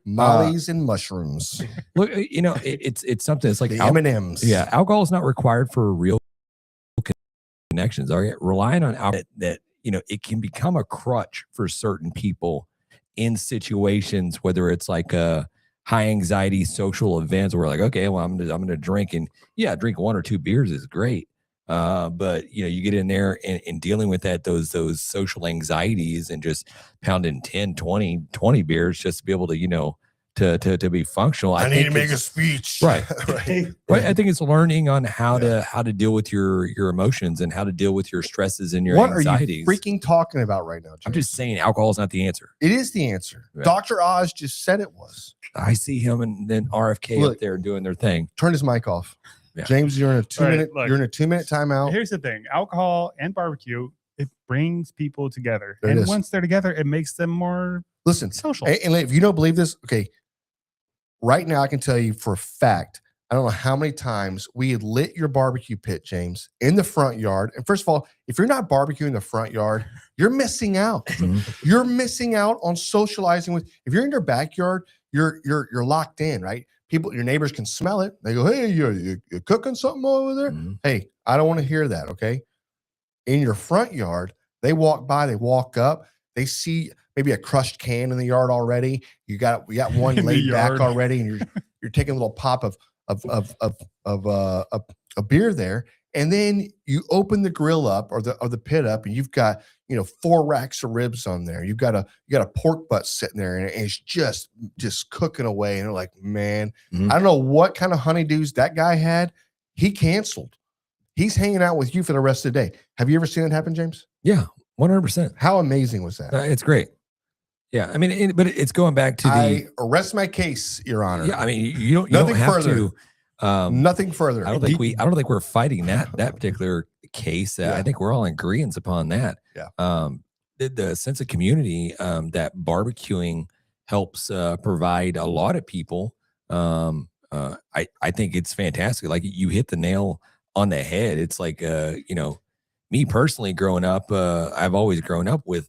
mollies and mushrooms, Look, it's something. It's like the M&Ms. yeah, alcohol is not required for real connections. All right, relying on alcohol that it can become a crutch for certain people in situations, whether it's like a high anxiety social events where we're like, okay, well, I'm gonna drink, and yeah, drink 1 or 2 beers is great. But you get in there and dealing with those social anxieties and just pounding 10, 20 beers just to be able to to be functional. I need think to make a it's- speech. Right. Right. Right. I think it's learning on how to deal with your emotions and how to deal with your stresses and your What are anxieties. you freaking talking about right now, James? I'm just saying alcohol is not the answer. It is the answer. Yeah. Dr. Oz just said it was. I see him and then RFK Look. up there doing their thing. Turn his mic off. Yeah. James, you're in a 2 All right, minute. look. You're in a 2 minute timeout. Here's the thing: alcohol and barbecue, it brings people together, There it and is. once they're together, it makes them more Listen, social. and if you don't believe this, okay. Right now, I can tell you for a fact. I don't know how many times we had lit your barbecue pit, James, in the front yard. And first of all, if you're not barbecuing in the front yard, you're missing out. Mhm. You're missing out on socializing with. If you're in your backyard, you're locked in, right? People, your neighbors can smell it. They go, "Hey, you're cooking something over there?" Mhm. Hey, I don't want to hear that. Okay. In your front yard, they walk by, they walk up, they see maybe a crushed can in the yard already. We got one In the laid back yard. already, and you're taking a little pop of a beer there, and then you open the grill up or the pit up, and you've got 4 racks of ribs on there. You got a pork butt sitting there, and it's just cooking away. And they're like, man, Mhm. I don't know what kind of honeydews that guy had. He canceled. He's hanging out with you for the rest of the day. Have you ever seen that happen, James? Yeah, 100%. How amazing was that? It's great. Yeah, I mean, but it's going back to I arrest my case, Your Honor. Yeah, I mean, you don't Nothing have further. to. Nothing further. I don't think we're fighting that particular case. Yeah. I think we're all in agreement upon that. Yeah. The sense of community that barbecuing helps provide a lot of people. I think it's fantastic. Like you hit the nail on the head. It's like me personally growing up, I've always grown up with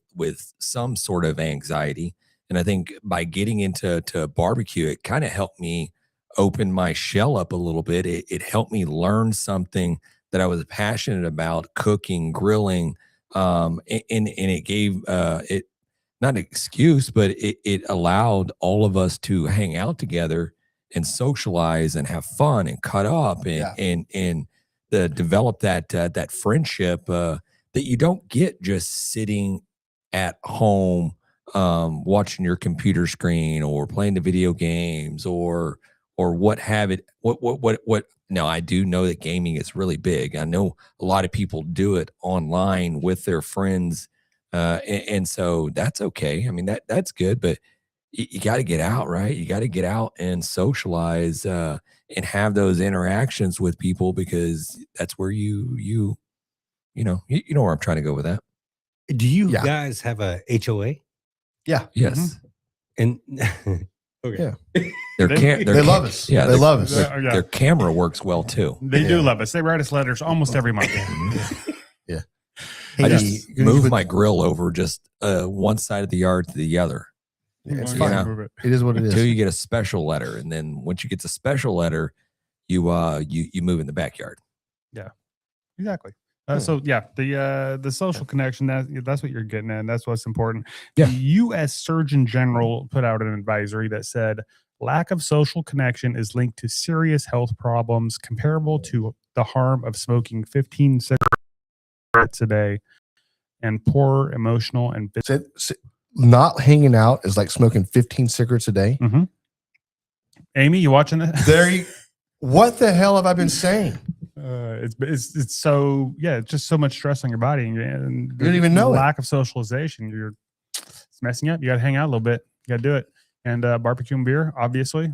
some sort of anxiety, and I think by getting into barbecue, it kind of helped me open my shell up a little bit. It helped me learn something that I was passionate about, cooking, grilling, and it gave it not an excuse, but it allowed all of us to hang out together and socialize and have fun and cut up and develop that friendship that you don't get just sitting at home watching your computer screen or playing the video games or what have it. What now, I do know that gaming is really big. I know a lot of people do it online with their friends, and so that's okay. I mean, that's good, but you got to get out, right? You got to get out and socialize and have those interactions with people, because that's where you know where I'm trying to go with that. Do you guys have a HOA? Yeah. Yes. And okay. Yeah. They love us. Yeah, they love us. Their camera works well too. They do love us. They write us letters almost every month. Yeah. I Hey, just you move put- my grill over just one side of the yard to the other. Yeah, it's You fine. gotta move it. It is what it is. Until you get a special letter, and then once you get the special letter, you move in the backyard. Exactly. So yeah, the social connection, that's what you're getting at. And that's what's important. Yeah. The U.S. Surgeon General put out an advisory that said lack of social connection is linked to serious health problems comparable to the harm of smoking 15 cigarettes a day and poor emotional and Not hanging out is like smoking 15 cigarettes a day. Mm-hmm. Amy, you watching that? What the hell have I been saying? It's so it's just so much stress on your body, and You don't even know it. lack of socialization. It's messing you up. You got to hang out a little bit. You got to do it. And barbecue and beer, obviously.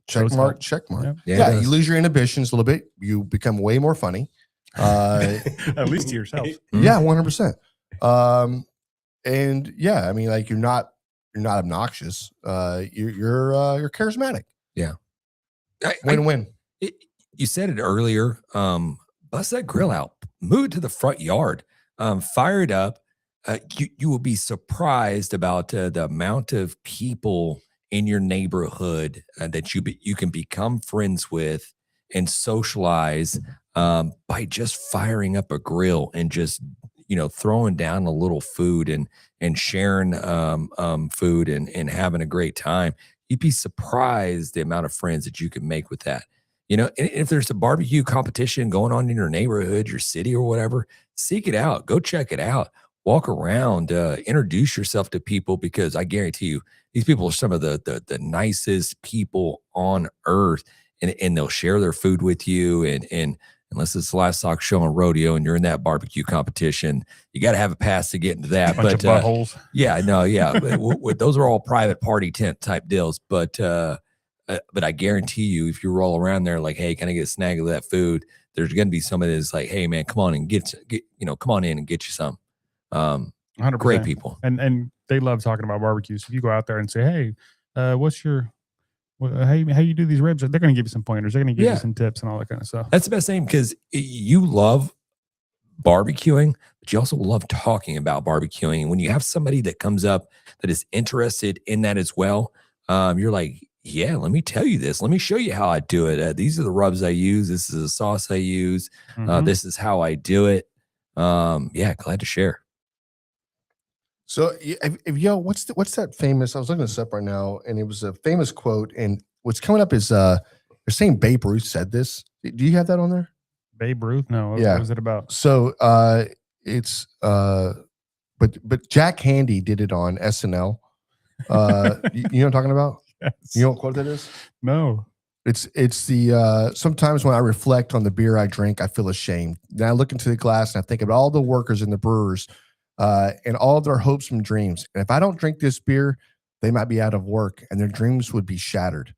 Check Those mark, help. check mark. Yep. Yeah, Yeah, it you does. lose your inhibitions a little bit. You become way more funny. At least to yourself. Yeah, 100%. And yeah, I mean, like you're not obnoxious. You're charismatic. Win-win. You said it earlier. Bust that grill out. Move it to the front yard. Fire it up. You will be surprised about the amount of people in your neighborhood that you can become friends with and socialize by just firing up a grill and just throwing down a little food and sharing food and having a great time. You'd be surprised the amount of friends that you can make with that. And if there's a barbecue competition going on in your neighborhood, your city, or whatever, seek it out. Go check it out. Walk around. Introduce yourself to people, because I guarantee you, these people are some of the nicest people on earth, and they'll share their food with you. And unless it's the livestock show and rodeo and you're in that barbecue competition, you got to have a pass to get into that. Bunch of buttholes. Yeah, no, yeah. Those are all private party tent type deals. But I guarantee you, if you roll around there like, hey, can I get a snag of that food? There's going to be somebody that's like, hey, man, come on and come on in and get you some. 100%. Great people. And they love talking about barbecues. If you go out there and say, hey, what's your how you do these ribs? They're going to give you some pointers. They're going to give you some tips and all that kind of stuff. That's the best thing, because you love barbecuing, but you also love talking about barbecuing. And when you have somebody that comes up that is interested in that as well, you're like, yeah, let me tell you this. Let me show you how I do it. These are the rubs I use. This is the sauce I use. This is how I do it. Yeah, glad to share. So, what's that famous? I was looking this up right now, and it was a famous quote. And what's coming up is they're saying Babe Ruth said this. Do you have that on there? Babe Ruth? No. What was it about? So it's but Jack Handy did it on SNL. You know what I'm talking about? Yes. You know what quote that is? No. It's the sometimes when I reflect on the beer I drink, I feel ashamed. Then I look into the glass and I think about all the workers and the brewers and all of their hopes and dreams. And if I don't drink this beer, they might be out of work and their dreams would be shattered.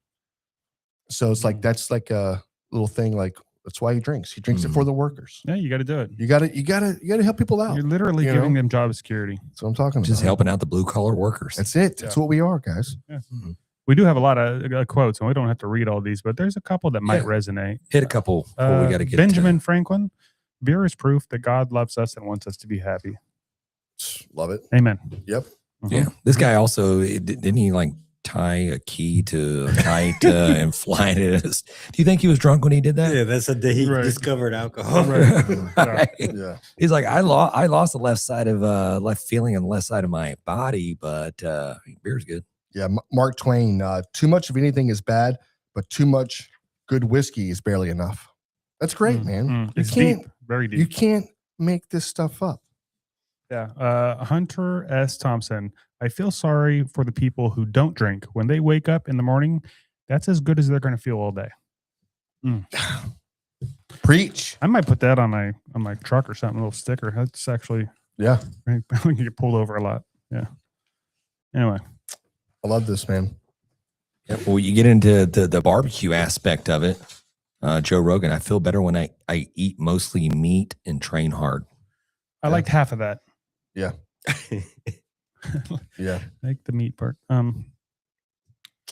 So it's like that's like a little thing. Like that's why he drinks. He drinks it for the workers. Yeah, you got to do it. You got to help people out. You're literally giving them job security. That's what I'm talking about. Just helping out the blue collar workers. That's it. That's what we are, guys. Yeah. We do have a lot of quotes, and we don't have to read all these, but there's a couple that might resonate. Hit a couple before we got to get Benjamin Franklin. Beer is proof that God loves us and wants us to be happy. Love it. Amen. Yep. Yeah. This guy also, didn't he like tie a key to a kite and fly it? Do you think he was drunk when he did that? Yeah, that's the day he discovered alcohol. Right. Yeah. He's like, I lost the left side of left feeling on the left side of my body, but beer's good. Yeah. Mark Twain. Too much of anything is bad, but too much good whiskey is barely enough. That's great, man. It's deep, very deep. You can't make this stuff up. Yeah. Hunter S. Thompson. I feel sorry for the people who don't drink. When they wake up in the morning, that's as good as they're going to feel all day. Preach. I might put that on my truck or something, a little sticker. That's actually Yeah. I get pulled over a lot. Yeah. Anyway. I love this, man. Yeah, well, you get into the barbecue aspect of it. Joe Rogan, I feel better when I eat mostly meat and train hard. I liked half of that. Yeah. Yeah. I like the meat part.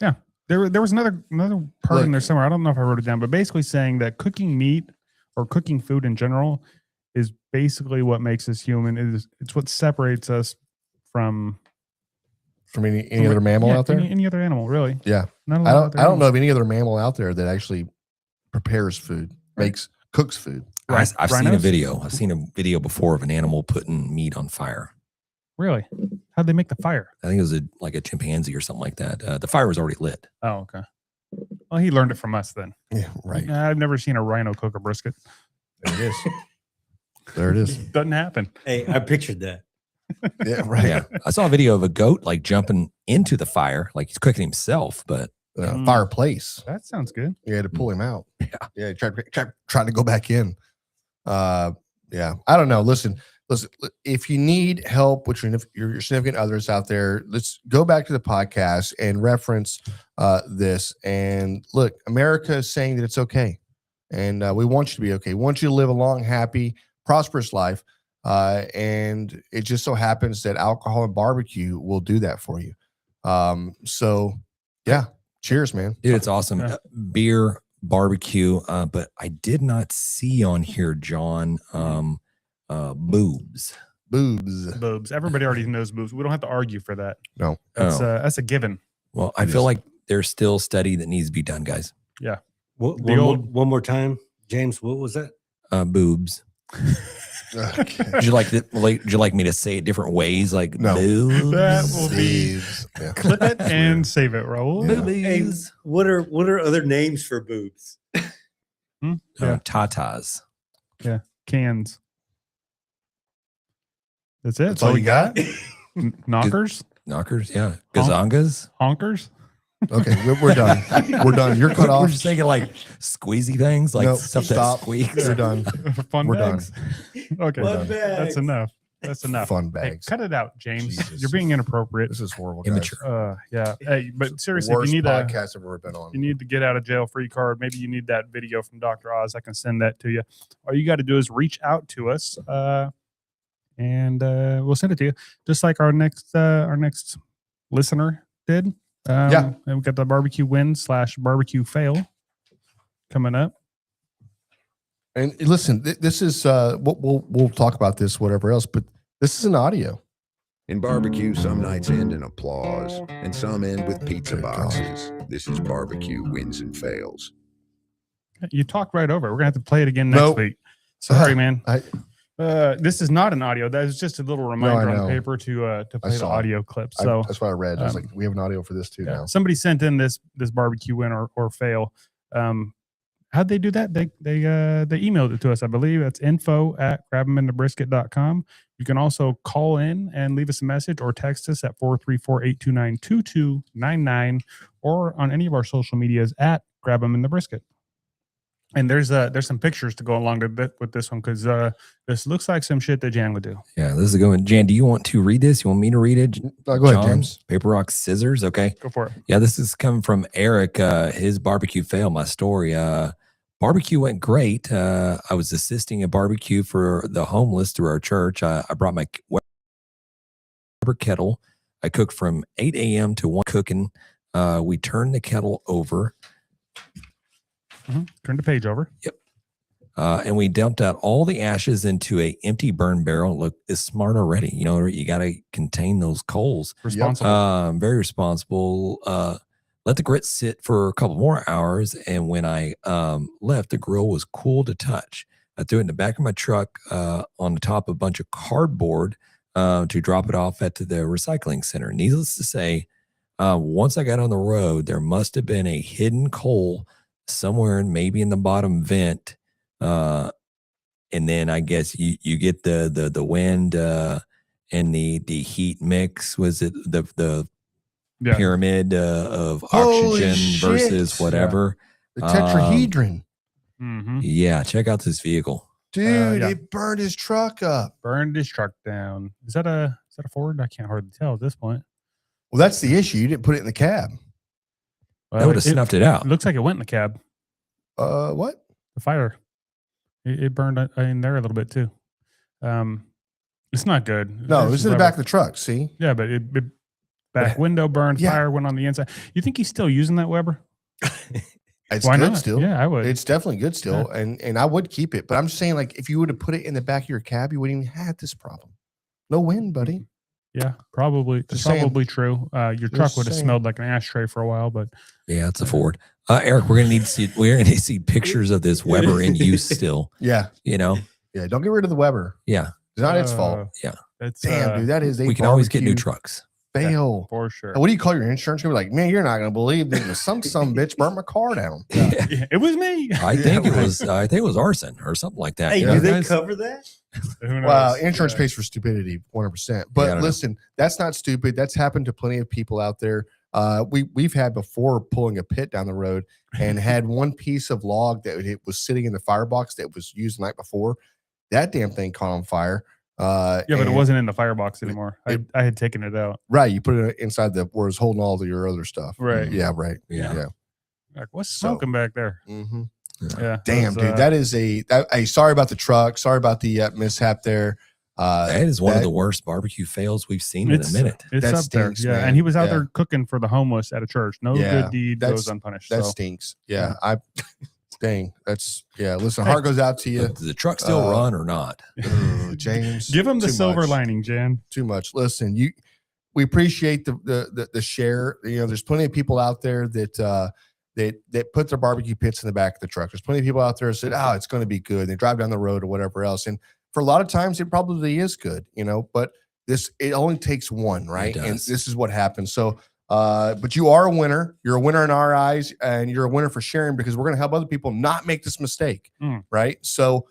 Yeah. There was another part in there somewhere. I don't know if I wrote it down, but basically saying that cooking meat or cooking food in general is basically what makes us human. It's what separates us from any other mammal out there? Any other animal, really. Yeah. Not a I lot don't know of any other mammal out there that actually prepares food, cooks food. I've seen a video. I've seen a video before of an animal putting meat on fire. Really? How'd they make the fire? I think it was like a chimpanzee or something like that. The fire was already lit. Oh, okay. Well, he learned it from us then. Yeah, right. I've never seen a rhino cook a brisket. There it is. There it is. Doesn't happen. Hey, I pictured that. Yeah, right. Yeah, I saw a video of a goat like jumping into the fire, like he's cooking himself, but Fireplace. That sounds good. You had to pull him out. Yeah. Yeah. He tried to go back in. Yeah. I don't know. Listen, if you need help with your significant others out there, let's go back to the podcast and reference this. And look, America is saying that it's okay. And we want you to be okay. We want you to live a long, happy, prosperous life. And it just so happens that alcohol and barbecue will do that for you. So yeah, cheers, man. dude, it's awesome. Yeah. Beer, barbecue, but I did not see on here, John, boobs. Boobs. Everybody already knows boobs. We don't have to argue for that. No. That's a given. Well, I feel like there's still study that needs to be done, guys. Yeah. One more time, James. What was that? Boobs. Okay. Would you like me to say it different ways? Like No. boobs? That will be Yeah. clip it and save it, Raul. Yeah. Boobies. What are other names for boobs? Yeah. Tatas. Cans. That's it. That's all you got? Knockers. Knockers, yeah. Gazongas. Honkers. Okay, we're done. We're done. You're cut We're off. just thinking like squeezy things, like Nope, stuff stop. that squeaks. You're done. Fun We're bags. Okay. Fun That's bags. enough. That's enough. Fun Hey, bags. cut it out, James. Jesus. You're being inappropriate. This is horrible. Guys. Immature. Yeah. Hey, but seriously, Worst if you need podcast I've ever been on. you need to get out of jail free card, maybe you need that video from Dr. Oz. I can send that to you. All you got to do is reach out to us, and we'll send it to you, just like our next listener did. Yeah. And we got the barbecue win / barbecue fail coming up. And listen, this is we'll talk about this, whatever else, but this is an audio. In barbecue, some nights end in applause, and some end with pizza Good God. boxes. This is barbecue wins and fails. You talked right over it. We're gonna have to play it again next Nope. week. Sorry, man. I This is not an audio. That is just a little reminder on know. paper to play the saw it. audio clip. So that's what I read. I was um, like, we have an audio for this too yeah, now. somebody sent in this barbecue win or fail. How'd they do that? They emailed it to us, I believe. That's info@grabemintobrisket.com. You can also call in and leave us a message or text us at 434-829-2299 or on any of our social medias at grab them in the brisket. And there's some pictures to go along with this one because this looks like some shit that Jan would do. Yeah, this is going. Jan, do you want to read this? You want me to read it? No, go ahead, James. Paper, rock, scissors. Okay. Go for it. Yeah, this is coming from Eric. His barbecue fail. My story. Barbecue went great. I was assisting a barbecue for the homeless through our church. I brought my Weber kettle. I cooked from 8 a.m. to 1 cooking. We turned the kettle over. Turn the page over. Yep. And we dumped out all the ashes into a empty burn barrel. Look, it's smart already. You know, you got to contain those coals. Responsible. Very responsible. Let the grits sit for a couple more hours. And when I left, the grill was cool to touch. I threw it in the back of my truck on the top of a bunch of cardboard to drop it off at the recycling center. Needless to say, once I got on the road, there must have been a hidden coal somewhere, maybe in the bottom vent. And then I guess you get the wind and the heat mix. Was it the pyramid of oxygen versus whatever? The tetrahedron. Yeah, check out this vehicle. Dude, it burned his truck up. Burned his truck down. Is that a Ford? I can't hardly tell at this point. Well, that's the issue. You didn't put it in the cab. That would have snuffed it out. It looks like it went in the cab. What? The fire. It burned in there a little bit too. It's not good. No, it was in the back of the truck. See? Yeah, but it back window burned. Yeah. Fire went on the inside. You think he's still using that Weber? It's Why good not? still. Yeah, I would. It's definitely good still, and I would keep it. But I'm just saying, like, if you would have put it in the back of your cab, you wouldn't even have this problem. No wind, buddy. Yeah, probably. That's probably true. Your truck would have smelled like an ashtray for a while, but yeah, it's a Ford. Eric, we're gonna need to see pictures of this Weber in use still. Yeah, you know. Yeah, don't get rid of the Weber. Yeah, it's not its fault. Yeah, it's, damn, dude, that is a. We can always get new trucks. Fail for sure. What do you call your insurance? You're like, man, you're not gonna believe that some bitch burnt my car down. Yeah, it was me. I think it was arson or something like that. Hey, do they cover that? Well, insurance pays for stupidity 100%. But listen, that's not stupid. That's happened to plenty of people out there. We've had before pulling a pit down the road and had one piece of log that it was sitting in the firebox that was used the night before. That damn thing caught on fire. But it wasn't in the firebox anymore. I had taken it out. Right, you put it inside where it's holding all of your other stuff. Right. Yeah. Right. Yeah. Like, what's smoking back there? Mm-hmm. Yeah. Damn, dude, that is sorry about the truck. Sorry about the mishap there. That is one of the worst barbecue fails we've seen in a minute. It's that up stinks, there. Yeah, man. and he was out there cooking for the homeless at a church. No good deed that's- goes unpunished. That so. stinks. Yeah, dang, listen, heart goes out to you. Does the truck still run or not? James, Give him the too silver much. lining, Jan. Too much. Listen, we appreciate the share. You know, there's plenty of people out there that put their barbecue pits in the back of the truck. There's plenty of people out there that said, "Oh, it's going to be good." They drive down the road or whatever else, and for a lot of times, it probably is good. You know, but it only takes one, right? And this is what happens. So. But you are a winner. You're a winner in our eyes, and you're a winner for sharing because we're going to help other people not make this mistake, right? So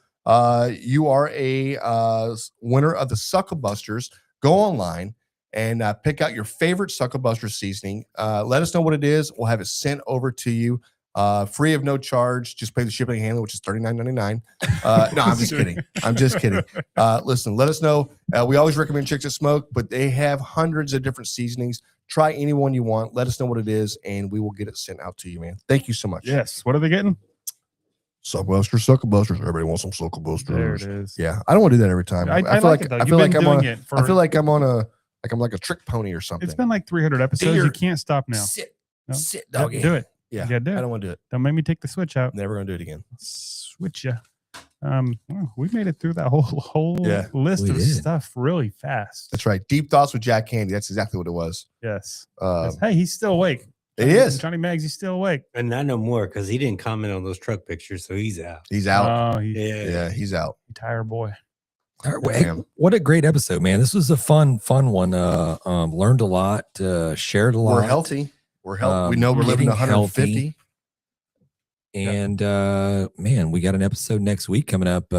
you are a winner of the Suckle Busters. Go online and pick out your favorite Suckle Buster seasoning. Let us know what it is. We'll have it sent over to you free of no charge. Just pay the shipping and handling, which is $39.99. No, I'm just kidding. I'm just kidding. Listen, let us know. We always recommend Chicks That Smoke, but they have hundreds of different seasonings. Try any one you want. Let us know what it is, and we will get it sent out to you, man. Thank you so much. Yes. What are they getting? Suckle Busters. Everybody wants some Suckle Busters. There it is. Yeah, I don't want to do that every time. I feel like I'm like a trick pony or something. It's been like 300 episodes. Dear. You can't stop now. Sit, doggy. Do it. Yeah, You gotta do it. I don't want to do it. Don't make me take the switch out. Never going to do it again. Switch ya. We made it through that whole list we of did. stuff really fast. That's right. Deep Thoughts with Jack Candy. That's exactly what it was. Yes. Um, Hey, he's still awake. It is. Johnny Maggs, he's still awake. And not no more because he didn't comment on those truck pictures, so he's out. He's out. Oh, he's Yeah, he's out. a tired boy. All right, well, hey, what a great episode, man. This was a fun one. Learned a lot, shared a lot. We're healthy. We know we're living getting 150. healthy. And man, we got an episode next week coming up.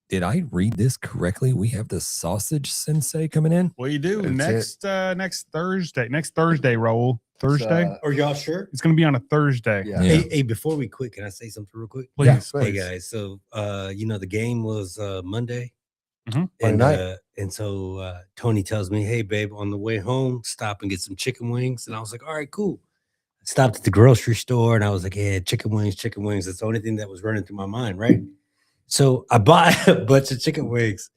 Did I read this correctly? We have the Sausage Sensei coming in. Well, you do That's next Thursday. Next Thursday, Raul. Thursday. Are y'all sure? It's going to be on a Thursday. Yeah. Yeah. Hey, before we quit, can I say something real quick? Please, Yeah, Hey please. guys, so the game was Monday, Mhm. Monday night. and so Tony tells me, "Hey babe, on the way home, stop and get some chicken wings." And I was like, "All right, cool." I stopped at the grocery store and I was like, "Yeah, chicken wings, chicken wings." That's the only thing that was running through my mind, right? So I bought a bunch of chicken wings,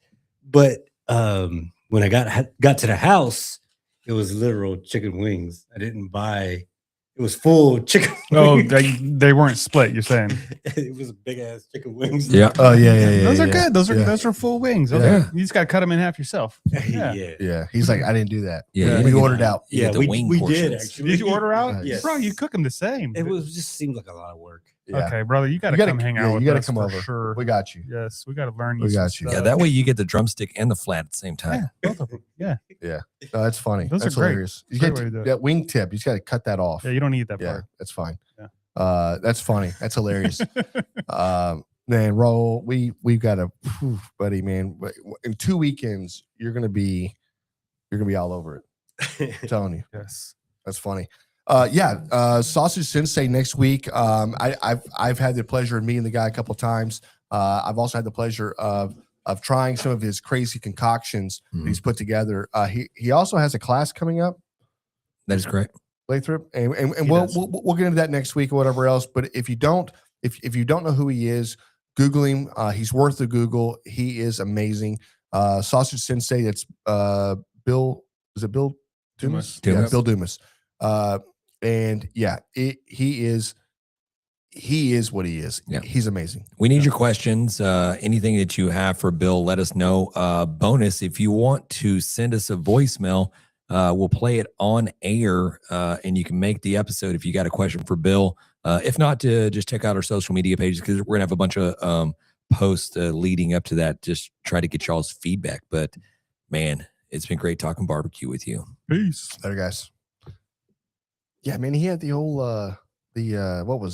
but when I got to the house, it was literal chicken wings. I didn't buy. It was full chicken. Oh, wings. they weren't split. You're saying? It was big ass chicken wings. Yeah. Oh yeah. Those are yeah. good. Those are Yeah. those are full wings. Yeah. You just got to cut them in half yourself. Yeah. Yeah. He's like, I didn't do that. Yeah, we you ordered out. You get the wing we did portions. actually. Did you order out? Yes. Bro, you cook them the same. It was just seemed like a lot of work. Yeah. Okay, brother, you got to You gotta- come hang yeah, out with you gotta us come for over. sure. We got you. Yes, we got to learn We you. got some you. Yeah, stuff. that way you get the drumstick and the flat at the same time. Yeah, both of them. Yeah, No, that's funny. Those are that's great. hilarious. You Great get way to do it. that wing tip. You just got to cut that off. yeah, you don't need that Yeah, part. that's fine. Yeah. That's funny. That's hilarious. Man, Raul, we've got a buddy, man. In 2 weekends, you're gonna be all over it. I'm telling you. Yes. That's funny. Sausage Sensei next week. I've had the pleasure of meeting the guy a couple of times. I've also had the pleasure of trying some of his crazy concoctions that he's put together. He also has a class coming up. That is correct. Lathrop, and He we'll does. we'll get into that next week or whatever else. But if you don't know who he is, Google him. He's worth the Google. He is amazing. Sausage Sensei. That's Bill. Is it Bill Dumas? Yeah, Dumas. Bill Dumas. And yeah, he is what he is. Yeah. He's amazing. We need your questions. Anything that you have for Bill, let us know. Bonus, if you want to send us a voicemail, we'll play it on air, and you can make the episode if you got a question for Bill. If not, to just check out our social media pages, because we're gonna have a bunch of posts leading up to that. Just try to get y'all's feedback. But man, it's been great talking barbecue with you. Peace. Later, guys. Yeah, man, he had the whole what was